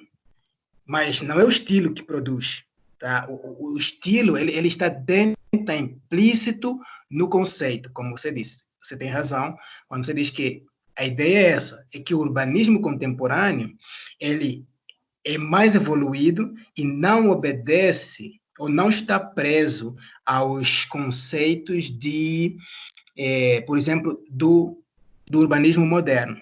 mas não é o estilo que produz, tá? O estilo, ele está dentro, está implícito no conceito, como você disse. Você tem razão quando você diz que a ideia é essa, é que o urbanismo contemporâneo, ele é mais evoluído e não obedece ou não está preso aos conceitos de, por exemplo, do urbanismo moderno.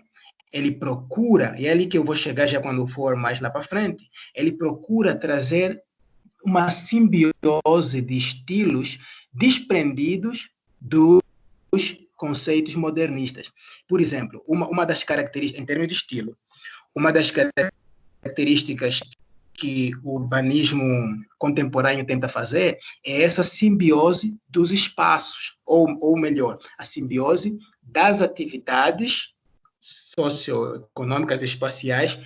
Ele procura, e é ali que eu vou chegar já quando for mais lá para frente, ele procura trazer uma simbiose de estilos desprendidos dos conceitos modernistas. Por exemplo, uma das características, em termos de estilo, uma das características que o urbanismo contemporâneo tenta fazer é essa simbiose dos espaços, ou melhor, a simbiose das atividades socioeconômicas e espaciais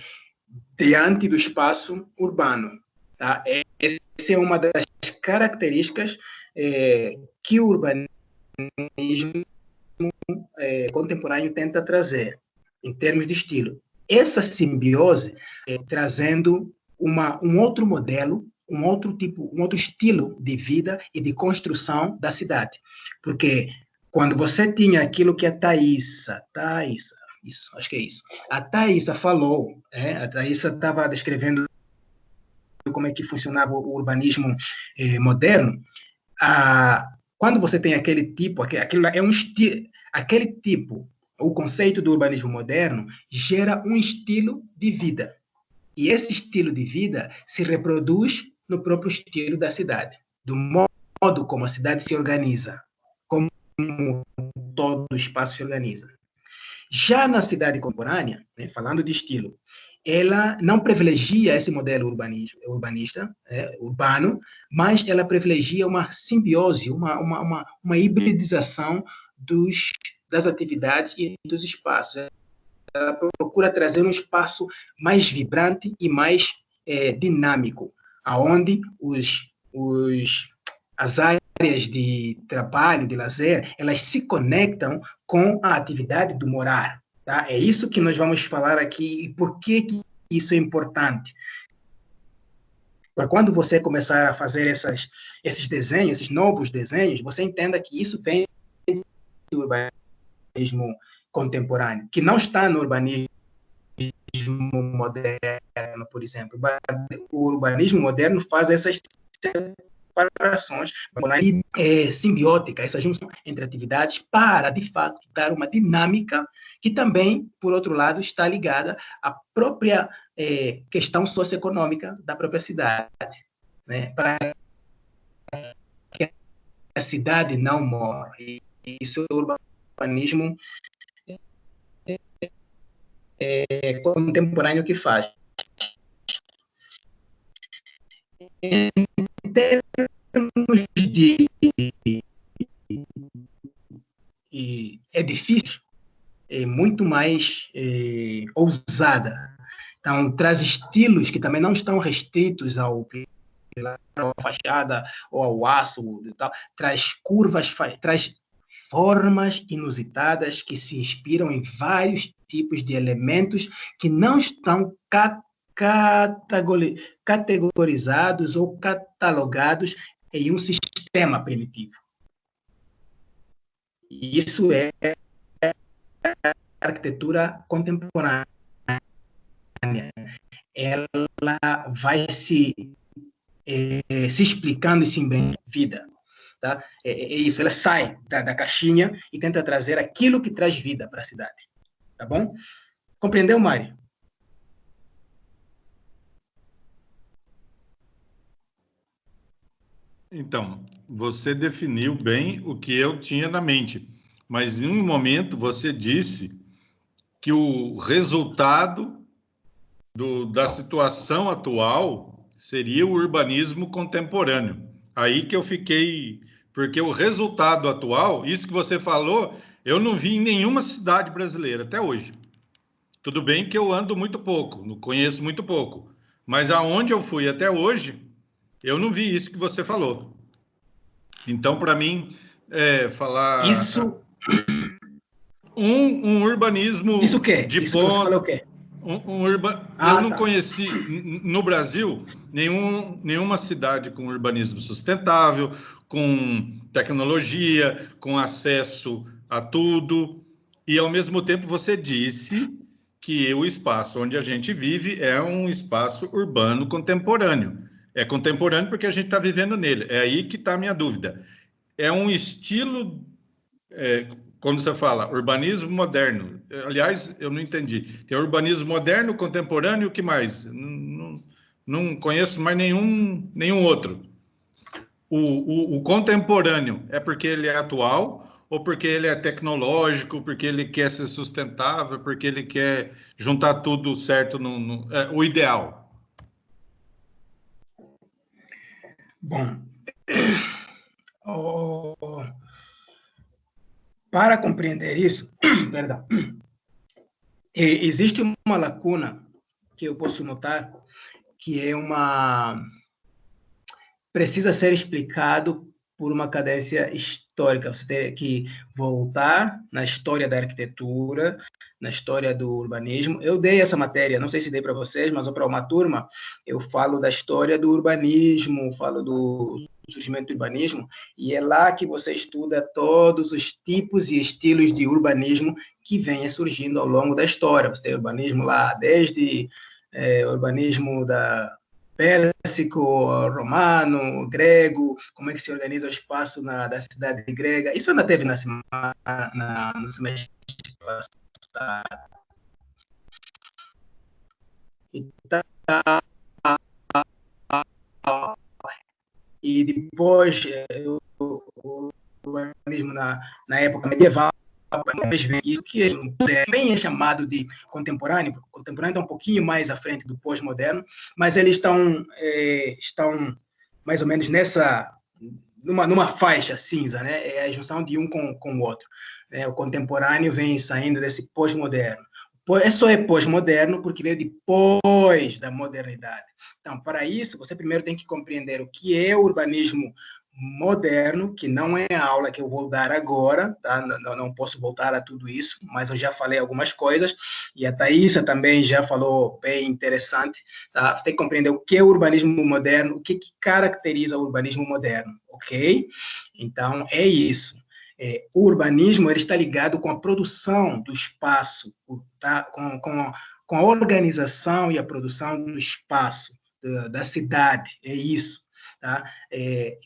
diante do espaço urbano. Tá? Essa é uma das características que o urbanismo contemporâneo tenta trazer, em termos de estilo. Essa simbiose trazendo um outro modelo, um outro estilo de vida e de construção da cidade. Porque quando você tinha aquilo que a Thaisa, isso, acho que é isso, a Thaisa falou, a Thaisa estava descrevendo como é que funcionava o urbanismo moderno, quando você tem aquele tipo, aquilo é um estilo, aquele tipo, o conceito do urbanismo moderno gera um estilo de vida. E esse estilo de vida se reproduz no próprio estilo da cidade, do modo como a cidade se organiza, como todo o espaço se organiza. Já na cidade contemporânea, falando de estilo, ela não privilegia esse modelo urbanista, urbano, mas ela privilegia uma simbiose, uma hibridização das atividades e dos espaços. Ela procura trazer um espaço mais vibrante e mais dinâmico, aonde as áreas de trabalho, de lazer, elas se conectam com a atividade do morar. Tá? É isso que nós vamos falar aqui e por que isso é importante. Para quando você começar a fazer esses desenhos, esses novos desenhos, você entenda que isso vem do urbanismo contemporâneo, que não está no urbanismo moderno, por exemplo. O urbanismo moderno faz essas separações simbiótica, essa junção entre atividades para, de fato, dar uma dinâmica que também, por outro lado, está ligada à própria questão socioeconômica da própria cidade, né? Para que a cidade não morre. Isso é o urbanismo contemporâneo que faz. Em termos de edifício, é muito mais ousada. Então, traz estilos que também não estão restritos à fachada ou ao aço, tal. Traz curvas, traz formas inusitadas que se inspiram em vários tipos de elementos que não estão categorizados ou catalogados em um sistema primitivo. E isso é a arquitetura contemporânea. Ela vai se explicando e se embrenhando vida. Tá? É isso, ela sai da caixinha e tenta trazer aquilo que traz vida para a cidade. Tá bom? Compreendeu, Mário? Então, você definiu bem o que eu tinha na mente. mas em um momento você disse que o resultado da situação atual seria o urbanismo contemporâneo. Aí que eu fiquei... Porque o resultado atual, isso que você falou, eu não vi em nenhuma cidade brasileira até hoje. Tudo bem que eu ando muito pouco, não conheço muito pouco, mas aonde eu fui até hoje, eu não vi isso que você falou. Então, para mim, falar... Isso... Um urbanismo Isso o quê? de Isso que você falou o quê? Eu não conheci no Brasil nenhuma cidade com urbanismo sustentável, com tecnologia, com acesso a tudo. E, ao mesmo tempo, você disse que o espaço onde a gente vive é um espaço urbano contemporâneo. É contemporâneo porque a gente está vivendo nele. É aí que está a minha dúvida. É um estilo... quando você fala urbanismo moderno, aliás, eu não entendi. Tem urbanismo moderno, contemporâneo, o que mais? Não conheço mais nenhum outro. O contemporâneo é porque ele é atual ou porque ele é tecnológico, porque ele quer ser sustentável, porque ele quer juntar tudo certo o ideal? Bom, para compreender isso, perdão, existe uma lacuna que eu posso notar, que é precisa ser explicado por uma cadência histórica. Você tem que voltar na história da arquitetura, na história do urbanismo. Eu dei essa matéria, não sei se dei para vocês, mas para uma turma, eu falo da história do urbanismo, falo do surgimento do urbanismo, e é lá que você estuda todos os tipos e estilos de urbanismo que vêm surgindo ao longo da história. Você tem urbanismo lá desde urbanismo pérsico, romano, grego, como é que se organiza o espaço da cidade grega. Isso ainda teve no semestre passado. E depois o urbanismo na época medieval, isso que também é chamado de contemporâneo, porque o contemporâneo está um pouquinho mais à frente do pós-moderno, mas eles estão mais ou menos numa faixa cinza, né? É a junção de um com o outro. O contemporâneo vem saindo desse pós-moderno. Só é pós-moderno porque veio depois da modernidade. Então, para isso, você primeiro tem que compreender o que é o urbanismo moderno, que não é a aula que eu vou dar agora, tá? Não posso voltar a tudo isso, mas eu já falei algumas coisas, e a Thaísa também já falou bem interessante, tá? Você tem que compreender o que é o urbanismo moderno, o que caracteriza o urbanismo moderno, ok? Então, é isso. O urbanismo ele está ligado com a produção do espaço, tá? Com a organização e a produção do espaço, da cidade, é isso. Tá?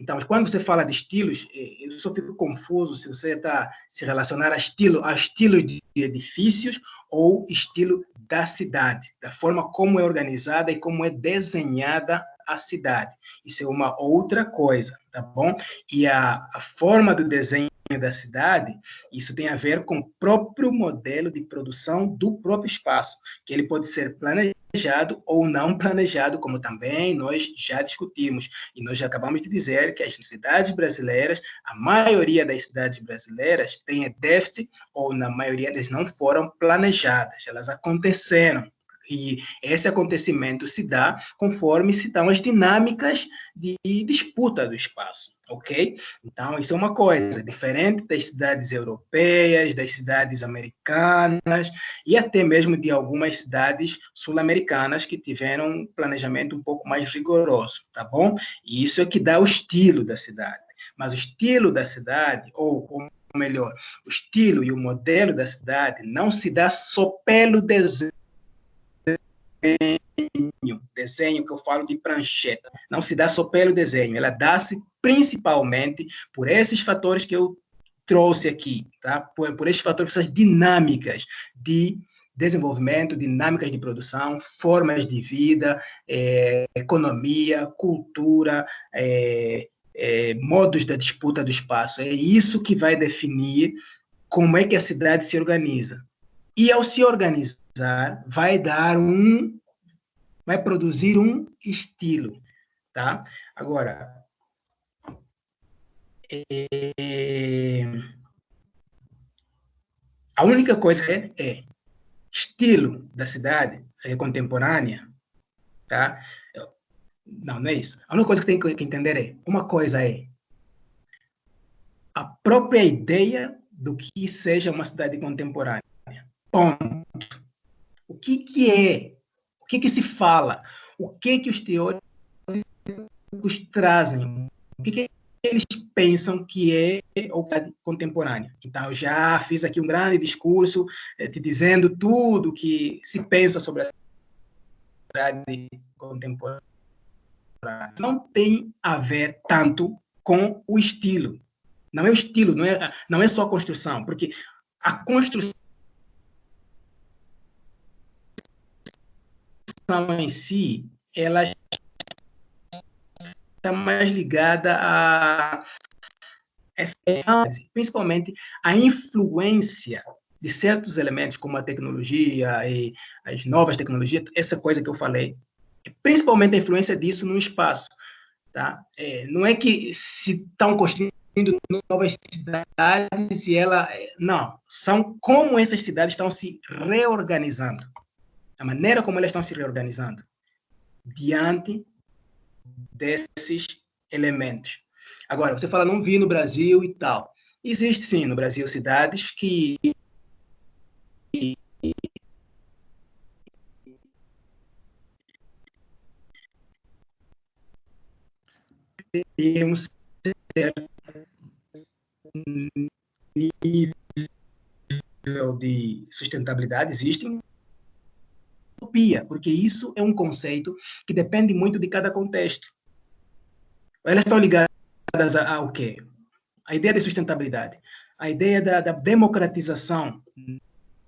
Então, quando você fala de estilos, eu só fico confuso se você está se relacionar a estilos de edifícios ou estilo da cidade, da forma como é organizada e como é desenhada a cidade. Isso é uma outra coisa, tá bom? E a forma do desenho da cidade, isso tem a ver com o próprio modelo de produção do próprio espaço, que ele pode ser planejado ou não planejado, como também nós já discutimos. E nós já acabamos de dizer que as cidades brasileiras, a maioria das cidades brasileiras tem déficit, ou na maioria elas não foram planejadas, elas aconteceram. E esse acontecimento se dá conforme se dão as dinâmicas de disputa do espaço, ok? Então, isso é uma coisa diferente das cidades europeias, das cidades americanas e até mesmo de algumas cidades sul-americanas que tiveram um planejamento um pouco mais rigoroso, tá bom? E isso é que dá o estilo da cidade. Mas o estilo da cidade, ou melhor, o estilo e o modelo da cidade não se dá só pelo desenho que eu falo de prancheta, não se dá só pelo desenho, ela dá-se principalmente por esses fatores que eu trouxe aqui, tá? Por esses fatores, essas dinâmicas de desenvolvimento, dinâmicas de produção, formas de vida, economia, cultura, modos da disputa do espaço. É isso que vai definir como é que a cidade se organiza. E ao se organizar, vai produzir um estilo, tá? Agora, a única coisa é estilo da cidade contemporânea, tá? Não é isso. A única coisa que tem que entender é, uma coisa é a própria ideia do que seja uma cidade contemporânea. Ponto. O que é? O que se fala? O que os teóricos trazem? O que eles pensam que é o contemporâneo? Então, eu já fiz aqui um grande discurso te dizendo tudo que se pensa sobre a cidade contemporânea. Não tem a ver tanto com o estilo. Não é o estilo, não é só a construção, porque a construção em si, ela está mais ligada a principalmente a influência de certos elementos, como a tecnologia e as novas tecnologias, essa coisa que eu falei, principalmente a influência disso no espaço. Tá? Não é que se estão construindo novas cidades e não, são como essas cidades estão se reorganizando. A maneira como elas estão se reorganizando diante desses elementos. Agora, você fala, não vi no Brasil e tal. Existe, sim, no Brasil, cidades que têm um certo nível de sustentabilidade, existem, porque isso é um conceito que depende muito de cada contexto. Elas estão ligadas ao quê? A ideia de sustentabilidade, a ideia da democratização,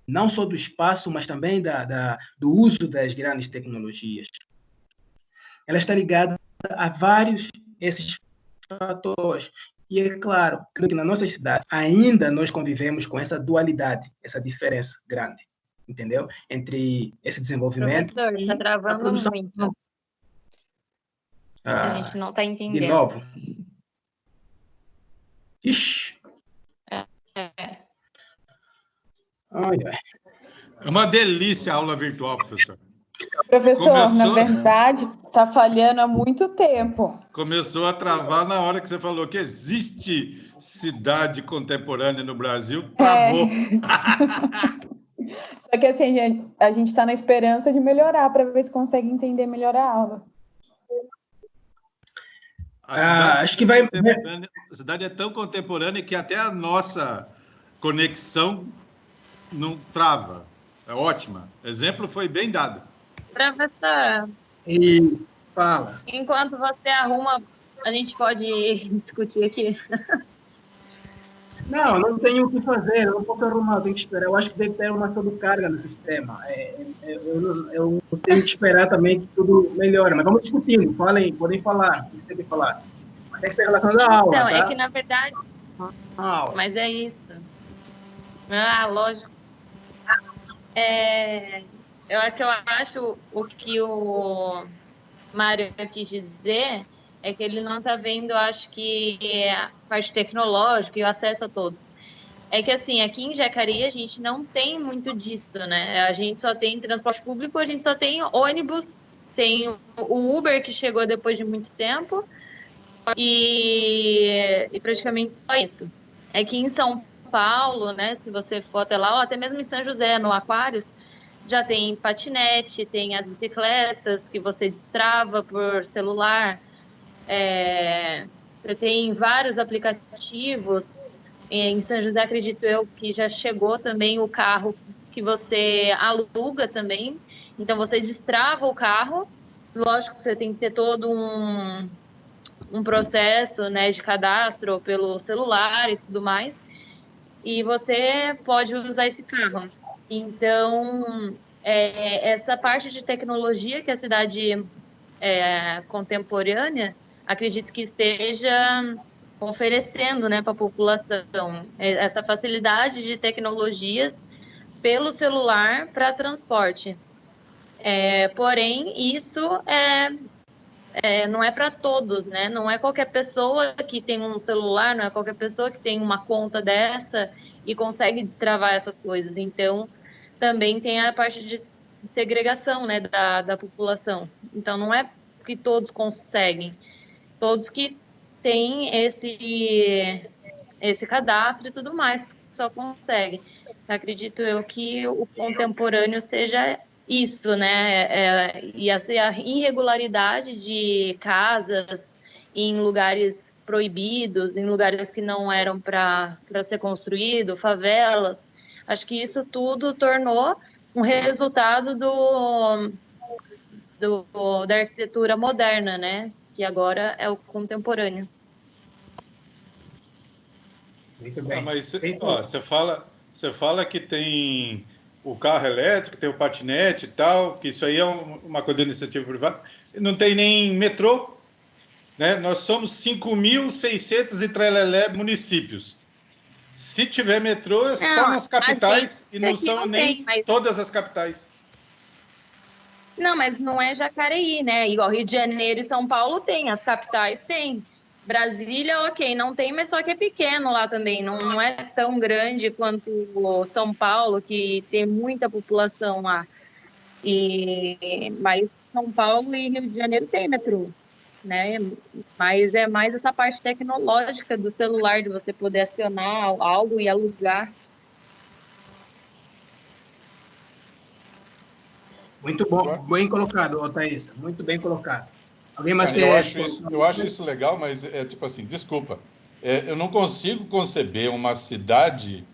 não só do espaço, mas também do uso das grandes tecnologias. Ela está ligada a vários esses fatores. E é claro que na nossa cidade ainda nós convivemos com essa dualidade, essa diferença grande, entendeu? Entre esse desenvolvimento Professor, e tá a travando produção. muito. A gente não está entendendo. De novo? Ixi. É uma delícia a aula virtual, professor. Professor, na verdade, está falhando há muito tempo. Começou a travar na hora que você falou que existe cidade contemporânea no Brasil, travou. Só que assim, a gente está na esperança de melhorar, para ver se consegue entender melhor a aula. Acho que vai... A cidade é tão contemporânea que até a nossa conexão não trava. É ótima. O exemplo foi bem dado. Professor, fala. Enquanto você arruma, a gente pode discutir aqui. Não tenho o que fazer, eu não posso arrumar, eu tenho que esperar. Eu acho que deve ter uma sobrecarga no sistema. Eu tenho que esperar também que tudo melhore, mas vamos discutindo. Podem falar, o que você quer falar. Mas tem que ser relacionado à aula, Então, tá? é que na verdade... Mas é isso. Lógico. Eu acho o que o Mário quis dizer é que ele não está vendo, acho que a parte tecnológica e o acesso a todos. É que, assim, aqui em Jacareí a gente não tem muito disso, né? A gente só tem transporte público, a gente só tem ônibus, tem o Uber, que chegou depois de muito tempo, e praticamente só isso. É que em São Paulo, né, se você for até lá, ou até mesmo em São José, no Aquários, já tem patinete, tem as bicicletas que você destrava por celular, você tem vários aplicativos. Em São José, acredito eu, que já chegou também o carro que você aluga também. Então, você destrava o carro. Lógico que você tem que ter todo um processo, né, de cadastro pelo celular e tudo mais. E você pode usar esse carro. Então, essa parte de tecnologia que a cidade contemporânea, acredito que esteja oferecendo, né, para a população essa facilidade de tecnologias pelo celular para transporte. Porém, isso não é para todos, né? Não é qualquer pessoa que tem um celular, não é qualquer pessoa que tem uma conta dessa e consegue destravar essas coisas. Então, também tem a parte de segregação, né, da população. Então, não é que todos conseguem. Todos que têm esse cadastro e tudo mais só conseguem. Acredito eu que o contemporâneo seja isso, né? E a irregularidade de casas em lugares proibidos, em lugares que não eram para ser construído, favelas. Acho que isso tudo tornou um resultado da arquitetura moderna, né? Que agora é o contemporâneo. Muito bem. Mas você fala que tem o carro elétrico, tem o patinete e tal, que isso aí é uma coisa de iniciativa privada. Não tem nem metrô, né? Nós somos 5.600 e trelelé municípios. Se tiver metrô, é só nas capitais e não são nem todas as capitais. Não, mas não é Jacareí, né? Igual Rio de Janeiro e São Paulo tem, as capitais tem. Brasília, ok, não tem, mas só que é pequeno lá também, não é tão grande quanto São Paulo, que tem muita população lá. Mas São Paulo e Rio de Janeiro tem metrô, né? Mas é mais essa parte tecnológica do celular, de você poder acionar algo e alugar. Muito bom, bem colocado, Thaís, muito bem colocado. Alguém mais eu acho isso legal, mas tipo assim, desculpa, eu não consigo conceber uma cidade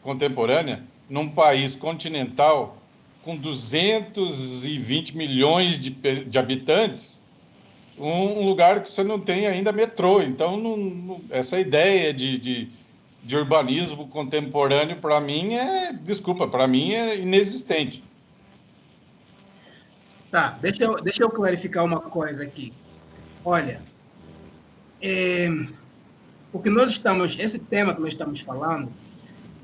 contemporânea num país continental com 220 milhões de habitantes, um lugar que você não tem ainda metrô. Então, essa ideia de urbanismo contemporâneo, para mim, para mim é inexistente. Tá, deixa eu clarificar uma coisa aqui. Olha, esse tema que nós estamos falando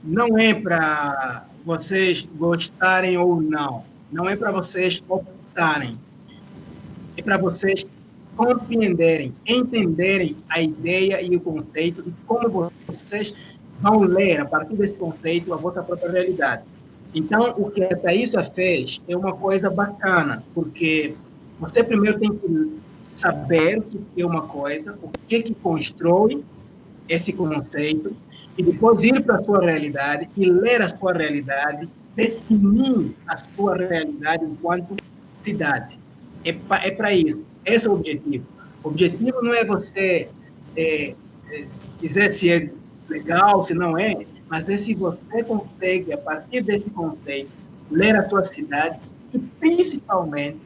não é para vocês gostarem ou não, não é para vocês optarem, é para vocês compreenderem, entenderem a ideia e o conceito e como vocês vão ler, a partir desse conceito, a vossa própria realidade. Então, o que a Thaísa fez é uma coisa bacana, porque você primeiro tem que saber o que é uma coisa, o que constrói esse conceito, e depois ir para a sua realidade e ler a sua realidade, definir a sua realidade enquanto cidade. É para isso. Esse é o objetivo. O objetivo não é você dizer se é legal, se não é, mas é se você consegue, a partir desse conceito, ler a sua cidade e, principalmente,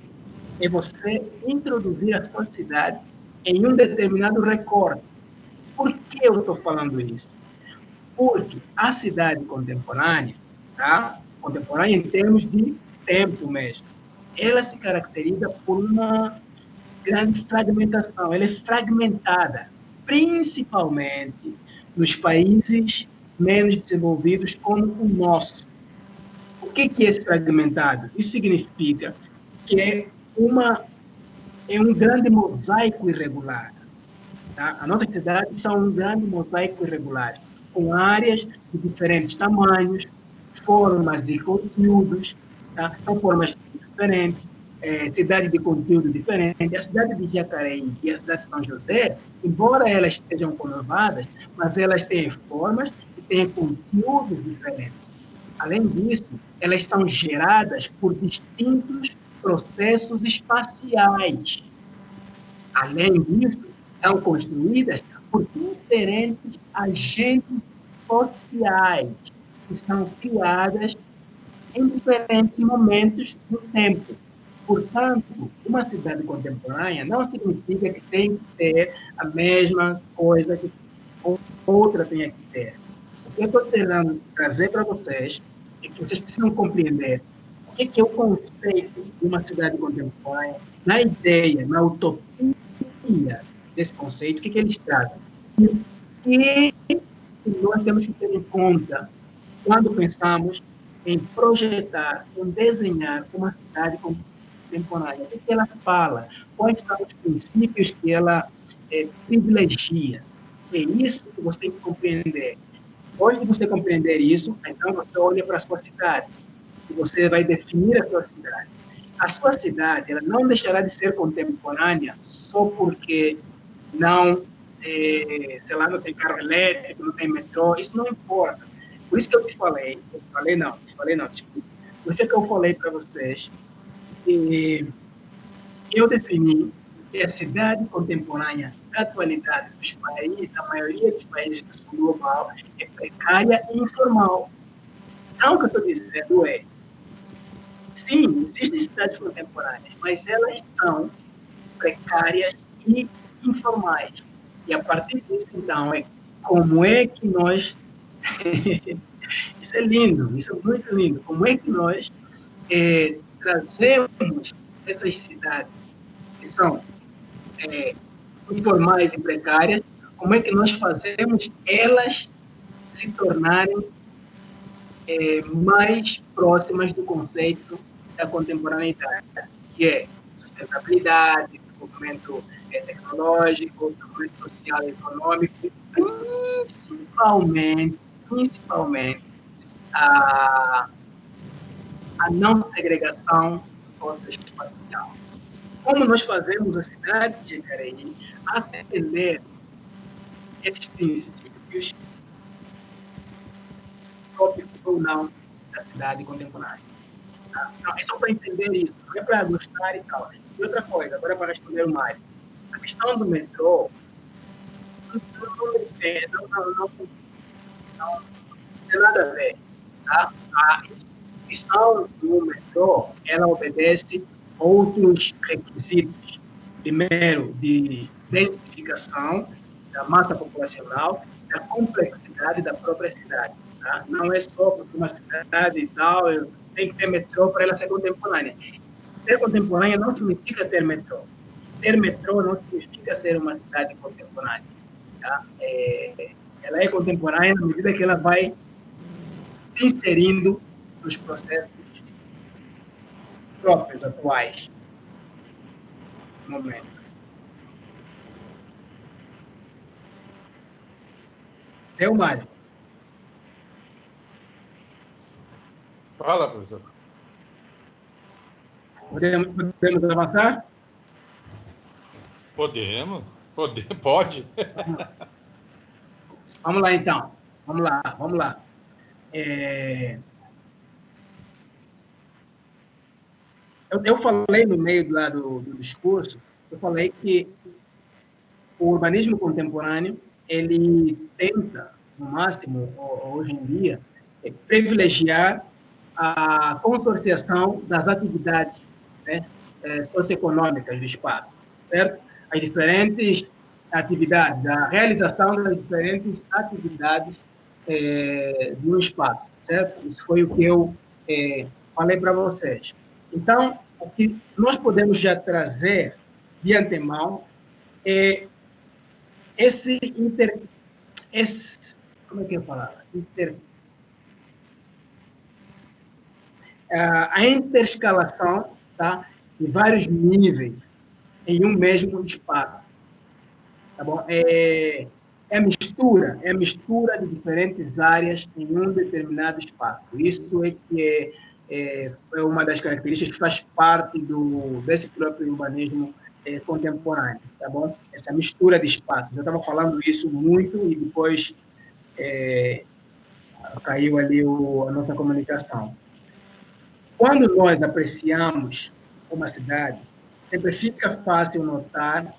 é você introduzir a sua cidade em um determinado recorte. Por que eu estou falando isso? Porque a cidade contemporânea, tá? Contemporânea em termos de tempo mesmo, ela se caracteriza por uma grande fragmentação. Ela é fragmentada, principalmente nos países menos desenvolvidos como o nosso. O que é esse fragmentado? Isso significa que é um grande mosaico irregular. Tá? A nossa cidade são um grande mosaico irregular, com áreas de diferentes tamanhos, formas de conteúdos, tá? São formas diferentes, cidade de conteúdo diferente. A cidade de Jacareí e a cidade de São José, embora elas estejam conurbadas, mas elas têm formas e têm conteúdos diferentes. Além disso, elas são geradas por distintos processos espaciais. Além disso, são construídas por diferentes agentes sociais que são criadas em diferentes momentos do tempo. Portanto, uma cidade contemporânea não significa que tem que ter a mesma coisa que outra tem que ter. O que eu estou tentando trazer para vocês é que vocês precisam compreender o que é o conceito de uma cidade contemporânea, na ideia, na utopia desse conceito, o que eles trazem? E nós temos que ter em conta quando pensamos em projetar, em desenhar uma cidade contemporânea. O que ela fala? Quais são os princípios que ela privilegia? É isso que você tem que compreender. Depois de você compreender isso, então você olha para a sua cidade e você vai definir a sua cidade. A sua cidade, ela não deixará de ser contemporânea só porque não, sei lá, não tem carro elétrico, não tem metrô, isso não importa. Por isso que eu te falei, desculpa. Por isso que eu falei para vocês que eu defini que a cidade contemporânea da atualidade dos países, da maioria dos países do sul global, é precária e informal. Então, o que eu estou dizendo é, sim, existem cidades contemporâneas, mas elas são precárias e informais. E a partir disso, então, como é que nós... Isso é lindo, isso é muito lindo. Como é que nós trazemos essas cidades que são informais e precárias, como é que nós fazemos elas se tornarem mais próximas do conceito da contemporaneidade, que é sustentabilidade, desenvolvimento tecnológico, desenvolvimento social e econômico, principalmente a não segregação socioespacial. Como nós fazemos a cidade de Jacareí atender esses princípios próprios ou não da cidade contemporânea. Tá? Então, é só para entender isso, não é para gostar e tal. E outra coisa, agora para responder o Mário, a questão do metrô não tem nada a ver. Tá? A instituição do metrô, ela obedece outros requisitos. Primeiro, de densificação da massa populacional, da complexidade da própria cidade. Tá? Não é só porque uma cidade e tal, tem que ter metrô para ela ser contemporânea. Ser contemporânea não significa ter metrô. Ter metrô não significa ser uma cidade contemporânea. Tá? Ela é contemporânea na medida que ela vai se inserindo nos processos próprios, atuais, no momento. Deu, Mário? Fala, professor. Podemos avançar? Podemos. Pode. Vamos lá, então. Vamos lá. Eu falei no meio do discurso, eu falei que o urbanismo contemporâneo, ele tenta, no máximo, hoje em dia, privilegiar a consorciação das atividades, né, socioeconômicas do espaço, certo? As diferentes atividades, a realização das diferentes atividades de um espaço, certo? Isso foi o que eu falei para vocês. Então, o que nós podemos já trazer de antemão é como é que é a palavra? A interescalação, tá, de vários níveis em um mesmo espaço. Tá bom? É a mistura de diferentes áreas em um determinado espaço. Isso é que é uma das características que faz parte desse próprio urbanismo contemporâneo, tá bom? Essa mistura de espaços. Eu estava falando isso muito e depois caiu ali a nossa comunicação. Quando nós apreciamos uma cidade, sempre fica fácil notar,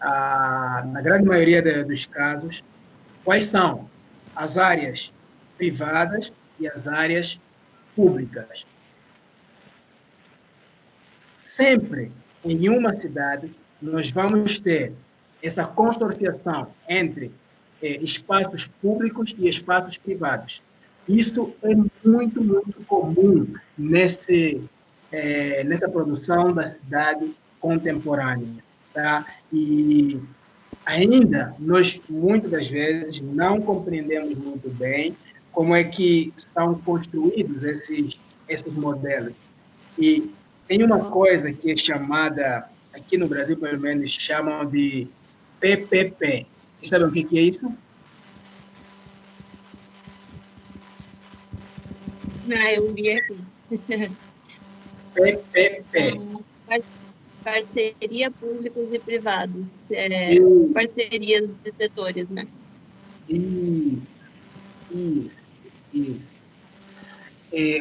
na grande maioria dos casos, quais são as áreas privadas e as áreas públicas. Sempre, em uma cidade, nós vamos ter essa consorciação entre espaços públicos e espaços privados. Isso é muito, muito comum nessa produção da cidade contemporânea. Tá? E ainda nós, muitas das vezes, não compreendemos muito bem como é que são construídos esses modelos. E tem uma coisa que é chamada, aqui no Brasil, pelo menos, chamam de PPP. Vocês sabem o que é isso? Eu vi aqui. PPP. Parceria públicos e privados. Parcerias de setores, né? Isso.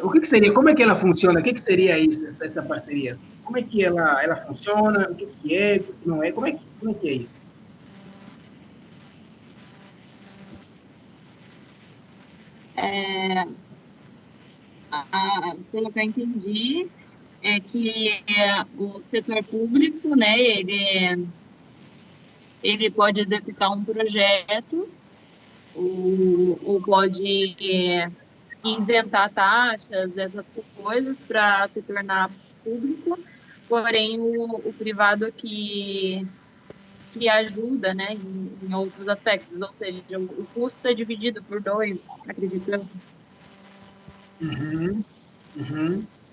O que seria, como é que ela funciona? O que seria isso, essa parceria? Como é que ela funciona? O que é, o que não é? Como é que é isso? Pelo que eu entendi, é que o setor público, né, ele pode executar um projeto ou pode isentar taxas, essas coisas, para se tornar público, porém o privado que ajuda, né, em outros aspectos, ou seja, o custo é dividido por 2, acredito eu.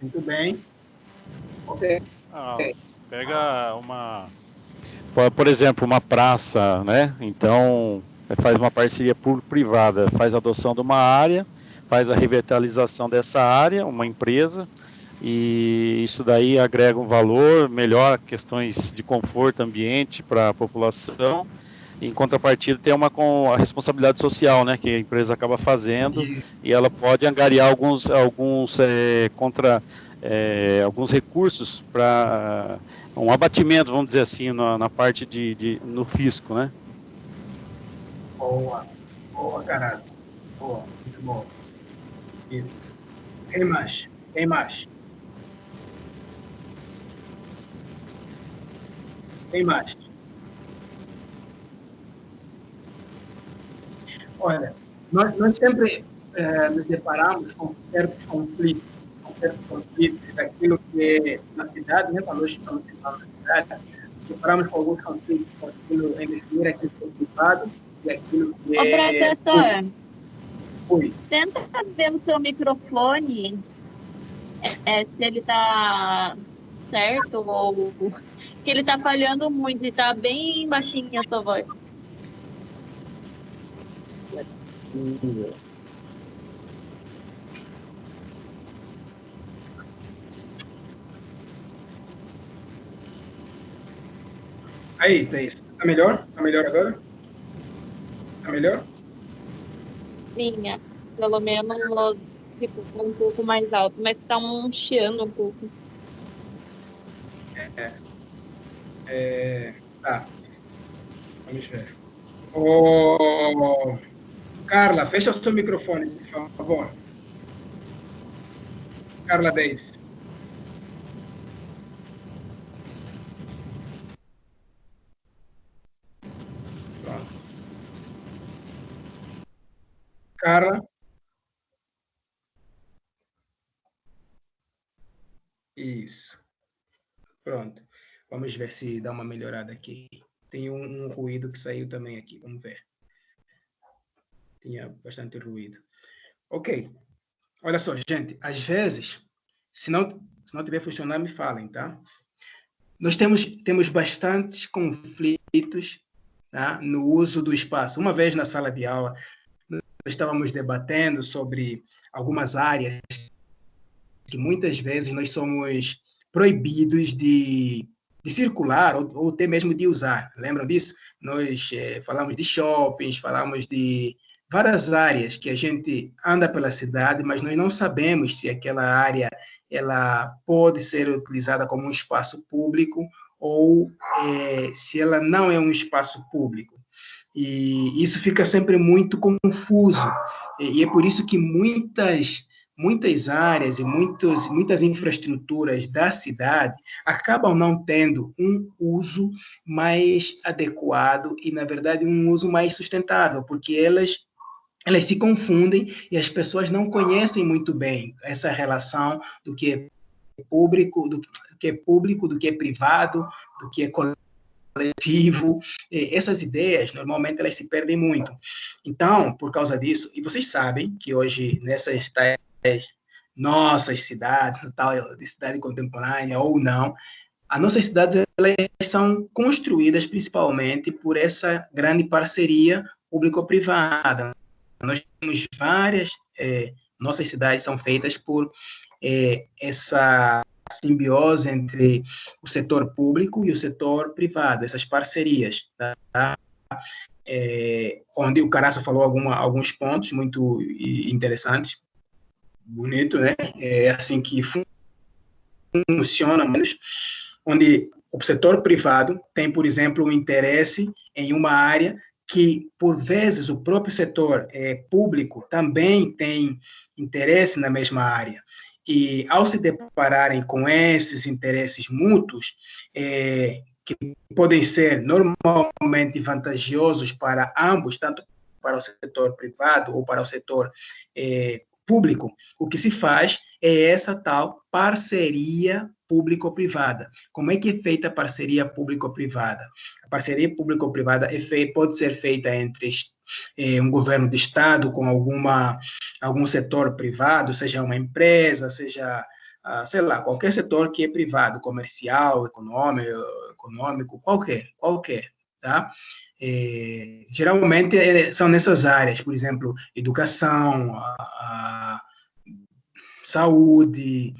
Muito bem. Ok. Pega por exemplo, uma praça, né? Então, faz uma parceria público-privada, faz a adoção de uma área, faz a revitalização dessa área, uma empresa, e isso daí agrega um valor, melhora questões de conforto ambiente para a população. Em contrapartida, tem com a responsabilidade social, né, que a empresa acaba fazendo, e ela pode angariar alguns recursos para um abatimento, vamos dizer assim, na parte no fisco, né? Boa, Caraza. Boa, muito bom. Isso. Quem mais? Olha, nós sempre nos deparamos com certos conflitos daquilo que é na cidade, né? Quando nós estamos na cidade, deparamos com alguns conflitos com aquilo em definir aquilo que é privado e aquilo que é... Professor, Oi. Tenta ver o seu microfone, se ele está certo ou que ele está falhando muito e está bem baixinha a sua voz. Aí, Thaís, tá melhor? Tá melhor agora? Tá melhor? Sim, pelo menos ficou um pouco mais alto, mas está chiando um pouco. Tá. Vamos ver. Carla, fecha o seu microfone, por favor. Carla Davis. Pronto. Carla. Isso. Pronto. Vamos ver se dá uma melhorada aqui. Tem um ruído que saiu também aqui. Vamos ver. Tinha bastante ruído. Ok. Olha só, gente. Às vezes, se não tiver funcionando, me falem, tá? Nós temos bastantes conflitos, tá, no uso do espaço. Uma vez na sala de aula, nós estávamos debatendo sobre algumas áreas que muitas vezes nós somos proibidos de circular ou até mesmo de usar. Lembram disso? Nós falamos de shoppings, falamos de várias áreas que a gente anda pela cidade, mas nós não sabemos se aquela área ela pode ser utilizada como um espaço público ou se ela não é um espaço público. E isso fica sempre muito confuso. E é por isso que muitas áreas e muitas infraestruturas da cidade acabam não tendo um uso mais adequado e, na verdade, um uso mais sustentável, porque elas se confundem e as pessoas não conhecem muito bem essa relação do que é público, do que é privado, do que é coletivo coletivo, essas ideias, normalmente, elas se perdem muito. Então, por causa disso, e vocês sabem que hoje, nessas nossas cidades, tal, de cidade contemporânea ou não, as nossas cidades, elas são construídas principalmente por essa grande parceria público-privada. Nós temos várias, nossas cidades são feitas por essa simbiose entre o setor público e o setor privado, essas parcerias, tá? Onde o Caraça falou alguns pontos muito interessantes, bonito, né? É assim que funciona, menos, onde o setor privado tem, por exemplo, um interesse em uma área que, por vezes, o próprio setor público também tem interesse na mesma área. E, ao se depararem com esses interesses mútuos, que podem ser normalmente vantajosos para ambos, tanto para o setor privado ou para o setor público, o que se faz é essa tal parceria público-privada. Como é que é feita a parceria público-privada? A parceria público-privada pode ser feita entre um governo de Estado com algum setor privado, seja uma empresa, seja, sei lá, qualquer setor que é privado, comercial, econômico, qualquer, tá? Geralmente são nessas áreas, por exemplo, educação, saúde,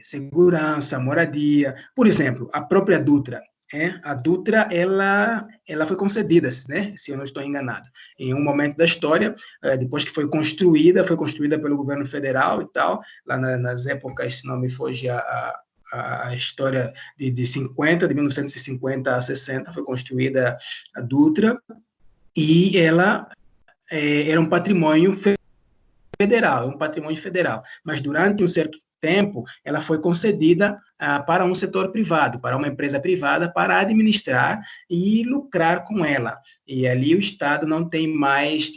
segurança, moradia. Por exemplo, a própria Dutra. A Dutra, ela foi concedida, né, se eu não estou enganado, em um momento da história, depois que foi construída pelo governo federal e tal, lá nas épocas, se não me foge a história de 1950 a 60, foi construída a Dutra, e ela era um patrimônio federal, mas durante um certo tempo, ela foi concedida para um setor privado, para uma empresa privada, para administrar e lucrar com ela. E ali o Estado não tem mais,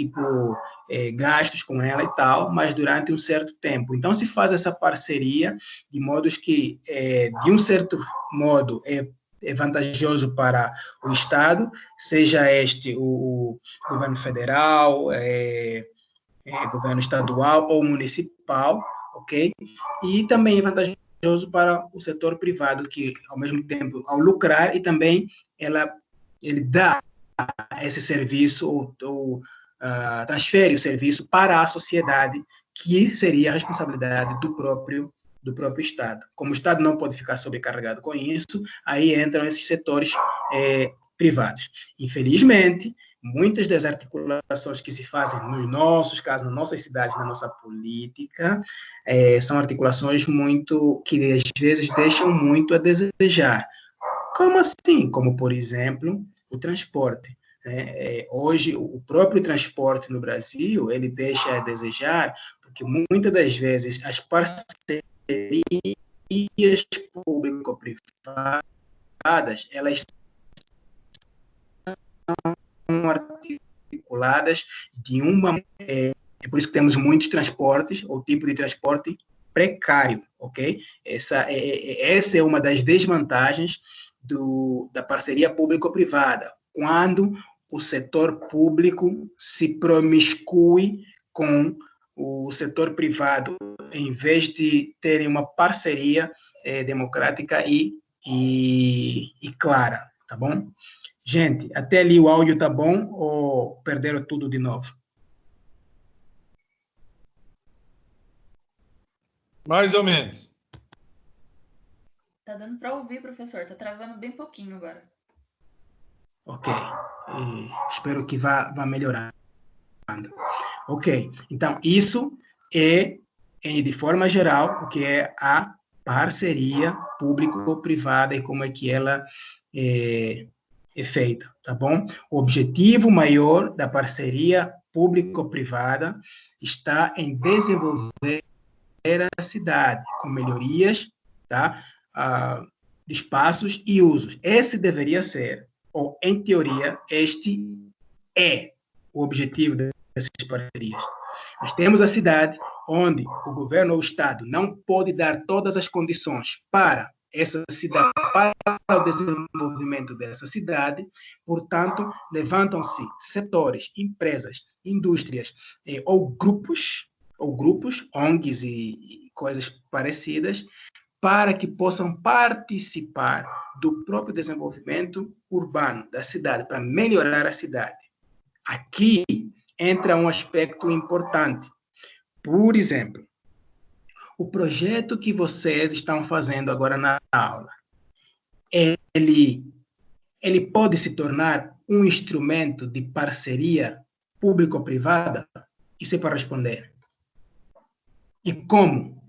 gastos com ela e tal, mas durante um certo tempo. Então, se faz essa parceria de modos que, de um certo modo, é vantajoso para o Estado, seja este o governo federal, governo estadual ou municipal, ok? E também é vantajoso para o setor privado, que, ao mesmo tempo, ao lucrar, e também ele dá esse serviço ou transfere o serviço para a sociedade, que seria a responsabilidade do próprio Estado. Como o Estado não pode ficar sobrecarregado com isso, aí entram esses setores privados. Infelizmente, muitas das articulações que se fazem nos nossos casos, nas nossas cidades, na nossa política, são articulações que às vezes deixam muito a desejar. Como assim? Como, por exemplo, o transporte. Hoje, o próprio transporte no Brasil, ele deixa a desejar, porque muitas das vezes as parcerias público-privadas, elas articuladas de uma... É por isso que temos muitos transportes, ou tipo de transporte precário, ok? Essa é uma das desvantagens da parceria público-privada, quando o setor público se promiscui com o setor privado, em vez de terem uma parceria democrática e clara, tá bom? Gente, até ali o áudio tá bom ou perderam tudo de novo? Mais ou menos. Tá dando para ouvir, professor. Tá travando bem pouquinho agora. Ok. Espero que vá melhorando. Ok. Então, isso é, de forma geral, o que é a parceria público-privada e como é que ela é feita, tá bom? O objetivo maior da parceria público-privada está em desenvolver a cidade com melhorias, tá? De espaços e usos. Esse deveria ser, ou em teoria, este é o objetivo dessas parcerias. Nós temos a cidade onde o governo ou o Estado não pode dar todas as condições para essa cidade, para o desenvolvimento dessa cidade. Portanto, levantam-se setores, empresas, indústrias ou grupos, ONGs e coisas parecidas, para que possam participar do próprio desenvolvimento urbano da cidade, para melhorar a cidade. Aqui entra um aspecto importante. Por exemplo, o projeto que vocês estão fazendo agora na aula, ele pode se tornar um instrumento de parceria público-privada? Isso é para responder. E como?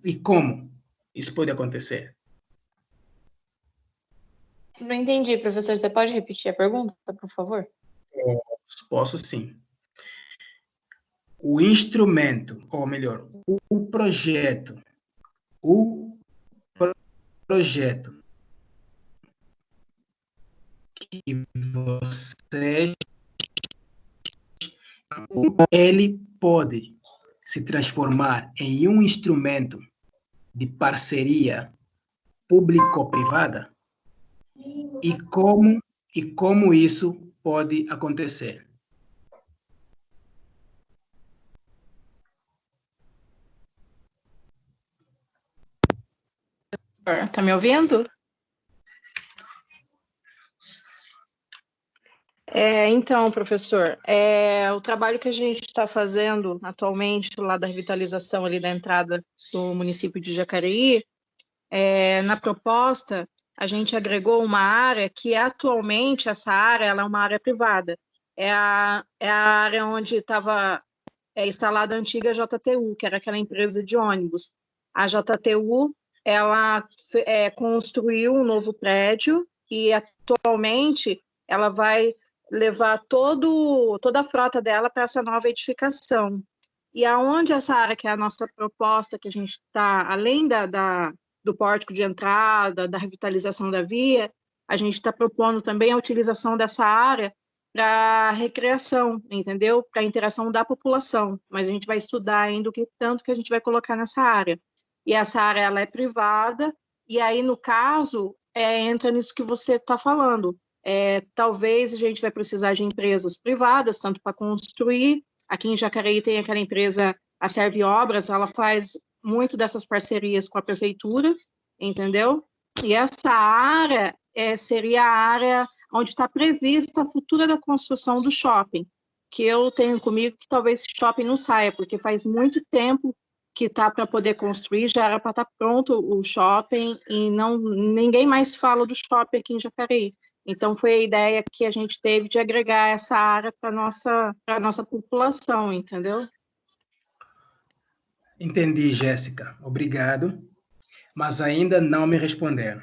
Isso pode acontecer? Não entendi, professor. Você pode repetir a pergunta, por favor? Posso sim. O instrumento, ou melhor, o projeto que vocês, ele pode se transformar em um instrumento de parceria público-privada? E como isso pode acontecer? Tá me ouvindo? Então, professor, o trabalho que a gente está fazendo atualmente lá da revitalização ali da entrada do município de Jacareí, na proposta, a gente agregou uma área que atualmente essa área ela é uma área privada. É a área onde estava instalada a antiga JTU, que era aquela empresa de ônibus. A JTU, ela construiu um novo prédio e atualmente ela vai levar toda a frota dela para essa nova edificação. E aonde essa área, que é a nossa proposta, que a gente está, além do pórtico de entrada, da revitalização da via, a gente está propondo também a utilização dessa área para recreação, entendeu? Para interação da população. Mas a gente vai estudar ainda o que tanto que a gente vai colocar nessa área. E essa área ela é privada, e aí, no caso, entra nisso que você está falando. Talvez a gente vai precisar de empresas privadas, tanto para construir. Aqui em Jacareí tem aquela empresa, a Serve Obras, ela faz muito dessas parcerias com a prefeitura, entendeu? E essa área seria a área onde está prevista a futura da construção do shopping, que eu tenho comigo que talvez esse shopping não saia, porque faz muito tempo que está para poder construir, já era para estar pronto o shopping, e ninguém mais fala do shopping aqui em Jacareí. Então, foi a ideia que a gente teve de agregar essa área para a nossa população, entendeu? Entendi, Jéssica. Obrigado. Mas ainda não me responderam.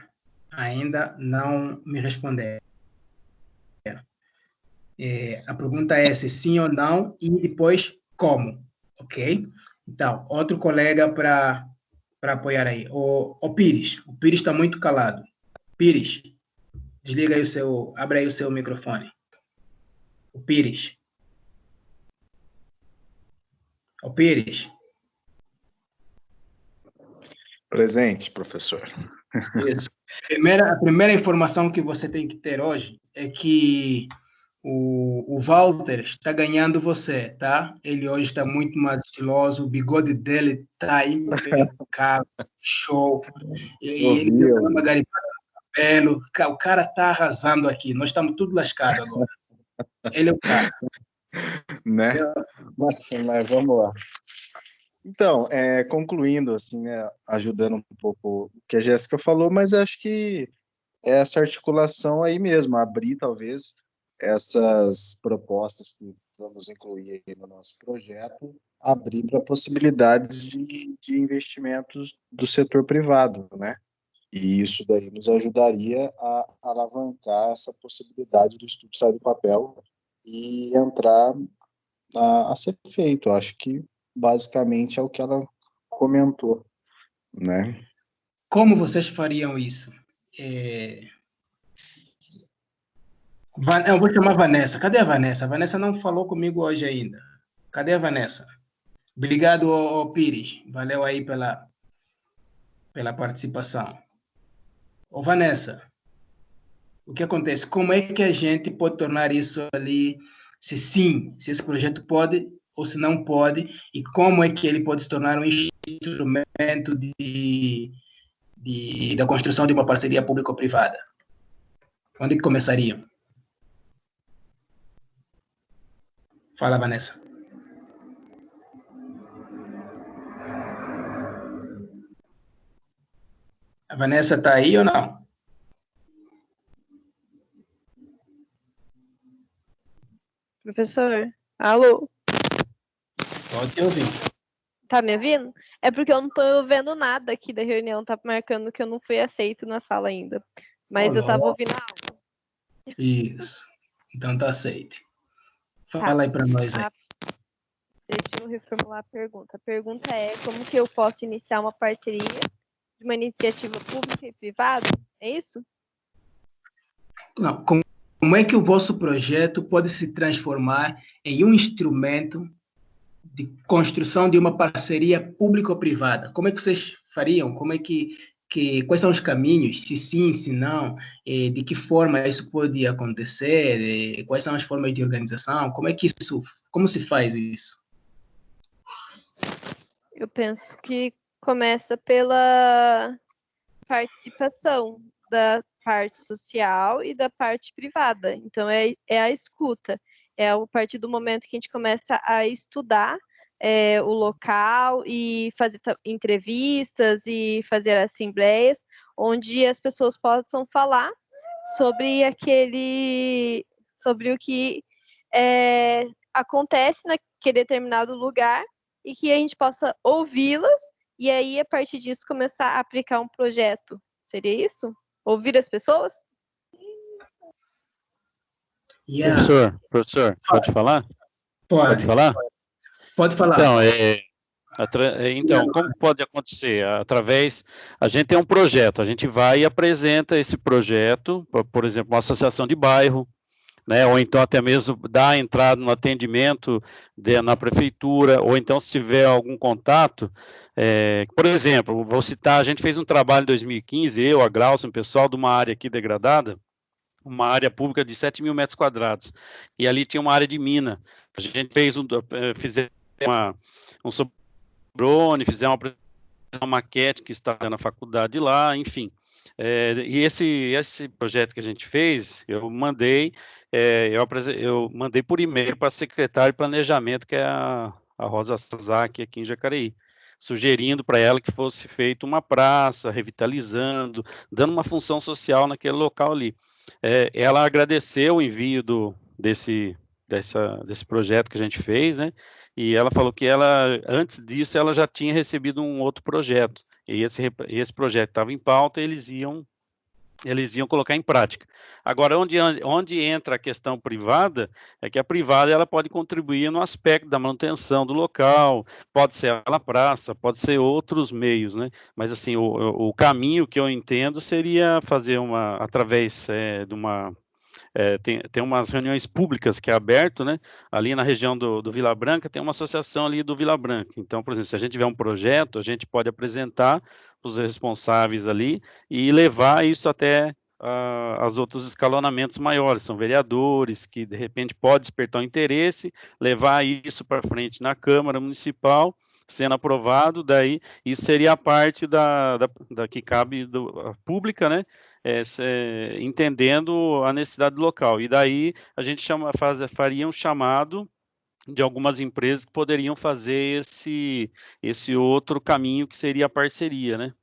A pergunta é se sim ou não e depois como, ok? Então, outro colega para apoiar aí. O Pires. O Pires está muito calado. Pires, desliga aí abre aí o seu microfone. O Pires. O Pires. Presente, professor. Isso. A primeira informação que você tem que ter hoje é que o Walter está ganhando você, tá? Ele hoje está muito mais estiloso, o bigode dele está impecável, show. E ele deu uma garipada no cabelo. O cara está arrasando aqui. Nós estamos tudo lascados agora. Ele é o cara. Né? Mas vamos lá. Então, concluindo, assim, né, ajudando um pouco o que a Jéssica falou, mas acho que essa articulação aí mesmo, abrir talvez essas propostas que vamos incluir aí no nosso projeto, abrir para possibilidades de investimentos do setor privado, né? E isso daí nos ajudaria a alavancar essa possibilidade do estudo sair do papel e entrar a ser feito. Acho que basicamente é o que ela comentou, né? Como vocês fariam isso? Eu vou chamar a Vanessa. Cadê a Vanessa? A Vanessa não falou comigo hoje ainda. Cadê a Vanessa? Obrigado, Pires. Valeu aí pela participação. Ô, Vanessa, o que acontece? Como é que a gente pode tornar isso ali, se sim, se esse projeto pode ou se não pode, e como é que ele pode se tornar um instrumento da construção de uma parceria público-privada? Onde que começaria? Fala, Vanessa. A Vanessa está aí ou não? Professor, alô? Pode te ouvir. Tá me ouvindo? É porque eu não tô vendo nada aqui da reunião, tá marcando que eu não fui aceito na sala ainda. Mas eu tava ouvindo a aula. Isso. Então tá aceito. Fala aí para nós aí. Deixa eu reformular a pergunta. A pergunta é como que eu posso iniciar uma parceria de uma iniciativa pública e privada? É isso? Não, como é que o vosso projeto pode se transformar em um instrumento de construção de uma parceria público-privada? Como é que vocês fariam? Como é quais são os caminhos? Se sim, se não? De que forma isso pode acontecer? Quais são as formas de organização? Como se faz isso? Eu penso que começa pela participação da parte social e da parte privada. Então, é a escuta. É a partir do momento que a gente começa a estudar o local e fazer entrevistas e fazer assembleias, onde as pessoas possam falar sobre o que acontece naquele determinado lugar e que a gente possa ouvi-las e aí, a partir disso, começar a aplicar um projeto. Seria isso? Ouvir as pessoas? Professor, pode falar? Pode falar? Pode falar. Então, como pode acontecer? A gente tem um projeto, a gente vai e apresenta esse projeto, por exemplo, uma associação de bairro, né, ou então até mesmo dar entrada no atendimento na prefeitura, ou então se tiver algum contato, por exemplo, vou citar, a gente fez um trabalho em 2015, eu, a Glaucia, um pessoal de uma área aqui degradada, uma área pública de 7 mil metros quadrados, e ali tinha uma área de mina, a gente fizemos um sobre-drone, fizemos uma maquete que está na faculdade lá, enfim. E esse projeto que a gente fez, eu mandei por e-mail para a secretária de planejamento, que é a Rosa Sazaki, aqui em Jacareí, sugerindo para ela que fosse feita uma praça, revitalizando, dando uma função social naquele local ali. Ela agradeceu o envio desse projeto que a gente fez, né? E ela falou que antes disso, ela já tinha recebido um outro projeto. E esse projeto estava em pauta, eles iam colocar em prática. Agora, onde entra a questão privada, é que a privada ela pode contribuir no aspecto da manutenção do local, pode ser a praça, pode ser outros meios, né? Mas, assim, o caminho que eu entendo seria fazer através de uma... tem umas reuniões públicas que é aberto, né? Ali na região do Vila Branca, tem uma associação ali do Vila Branca. Então, por exemplo, se a gente tiver um projeto, a gente pode apresentar os responsáveis ali e levar isso até os outros escalonamentos maiores, são vereadores que de repente pode despertar um interesse, levar isso para frente na Câmara Municipal, sendo aprovado, daí isso seria a parte da que cabe pública, né? Entendendo a necessidade do local, e daí a gente faria um chamado de algumas empresas que poderiam fazer esse outro caminho que seria a parceria, né?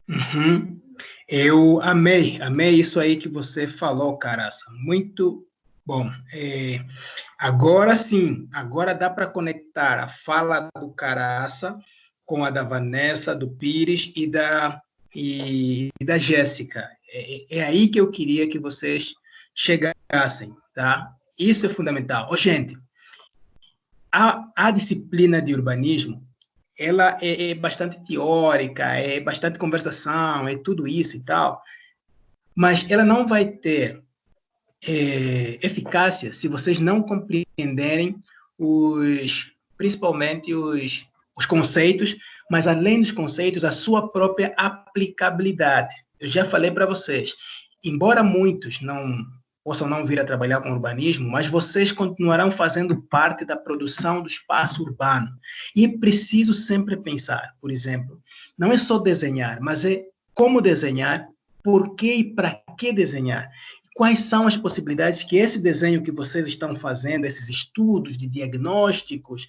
Uhum. Eu amei isso aí que você falou, Caraça, muito bom. Agora sim, agora dá para conectar a fala do Caraça com a da Vanessa, do Pires e da Jéssica. É aí que eu queria que vocês chegassem, tá? Isso é fundamental. Gente, a disciplina de urbanismo, ela é bastante teórica, é bastante conversação, é tudo isso e tal, mas ela não vai ter eficácia se vocês não compreenderem principalmente os conceitos, mas além dos conceitos, a sua própria aplicabilidade. eu já falei para vocês, embora muitos possam não vir a trabalhar com urbanismo, mas vocês continuarão fazendo parte da produção do espaço urbano. E é preciso sempre pensar, por exemplo, não é só desenhar, mas é como desenhar, por que e para que desenhar. Quais são as possibilidades que esse desenho que vocês estão fazendo, esses estudos de diagnósticos,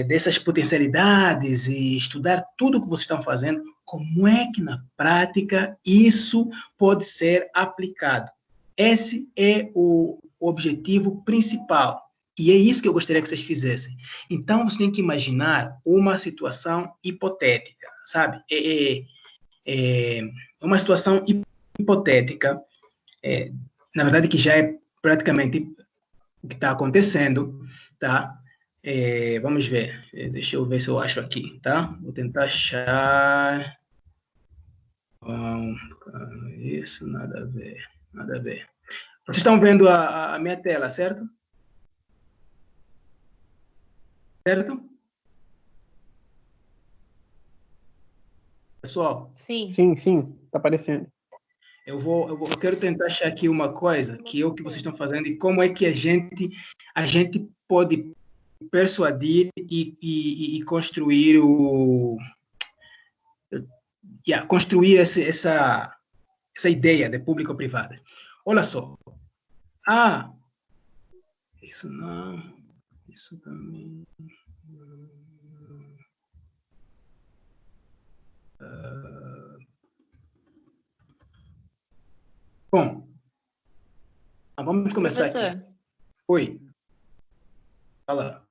dessas potencialidades e estudar tudo o que vocês estão fazendo, como é que na prática isso pode ser aplicado? Esse é o objetivo principal. E é isso que eu gostaria que vocês fizessem. Então, vocês têm que imaginar uma situação hipotética, sabe? Uma situação hipotética, na verdade, que já é praticamente o que está acontecendo, tá? Vamos ver. Deixa eu ver se eu acho aqui, tá? Vou tentar achar. Isso, nada a ver. Nada a ver. Vocês estão vendo a minha tela, certo? Certo? Pessoal? Sim. Sim, está aparecendo. Eu quero tentar achar aqui uma coisa, que é o que vocês estão fazendo, e como é que a gente pode persuadir e construir construir essa ideia de público-privada. Olha só. Isso não. Isso também. Bom, vamos começar aqui. Oi. Fala.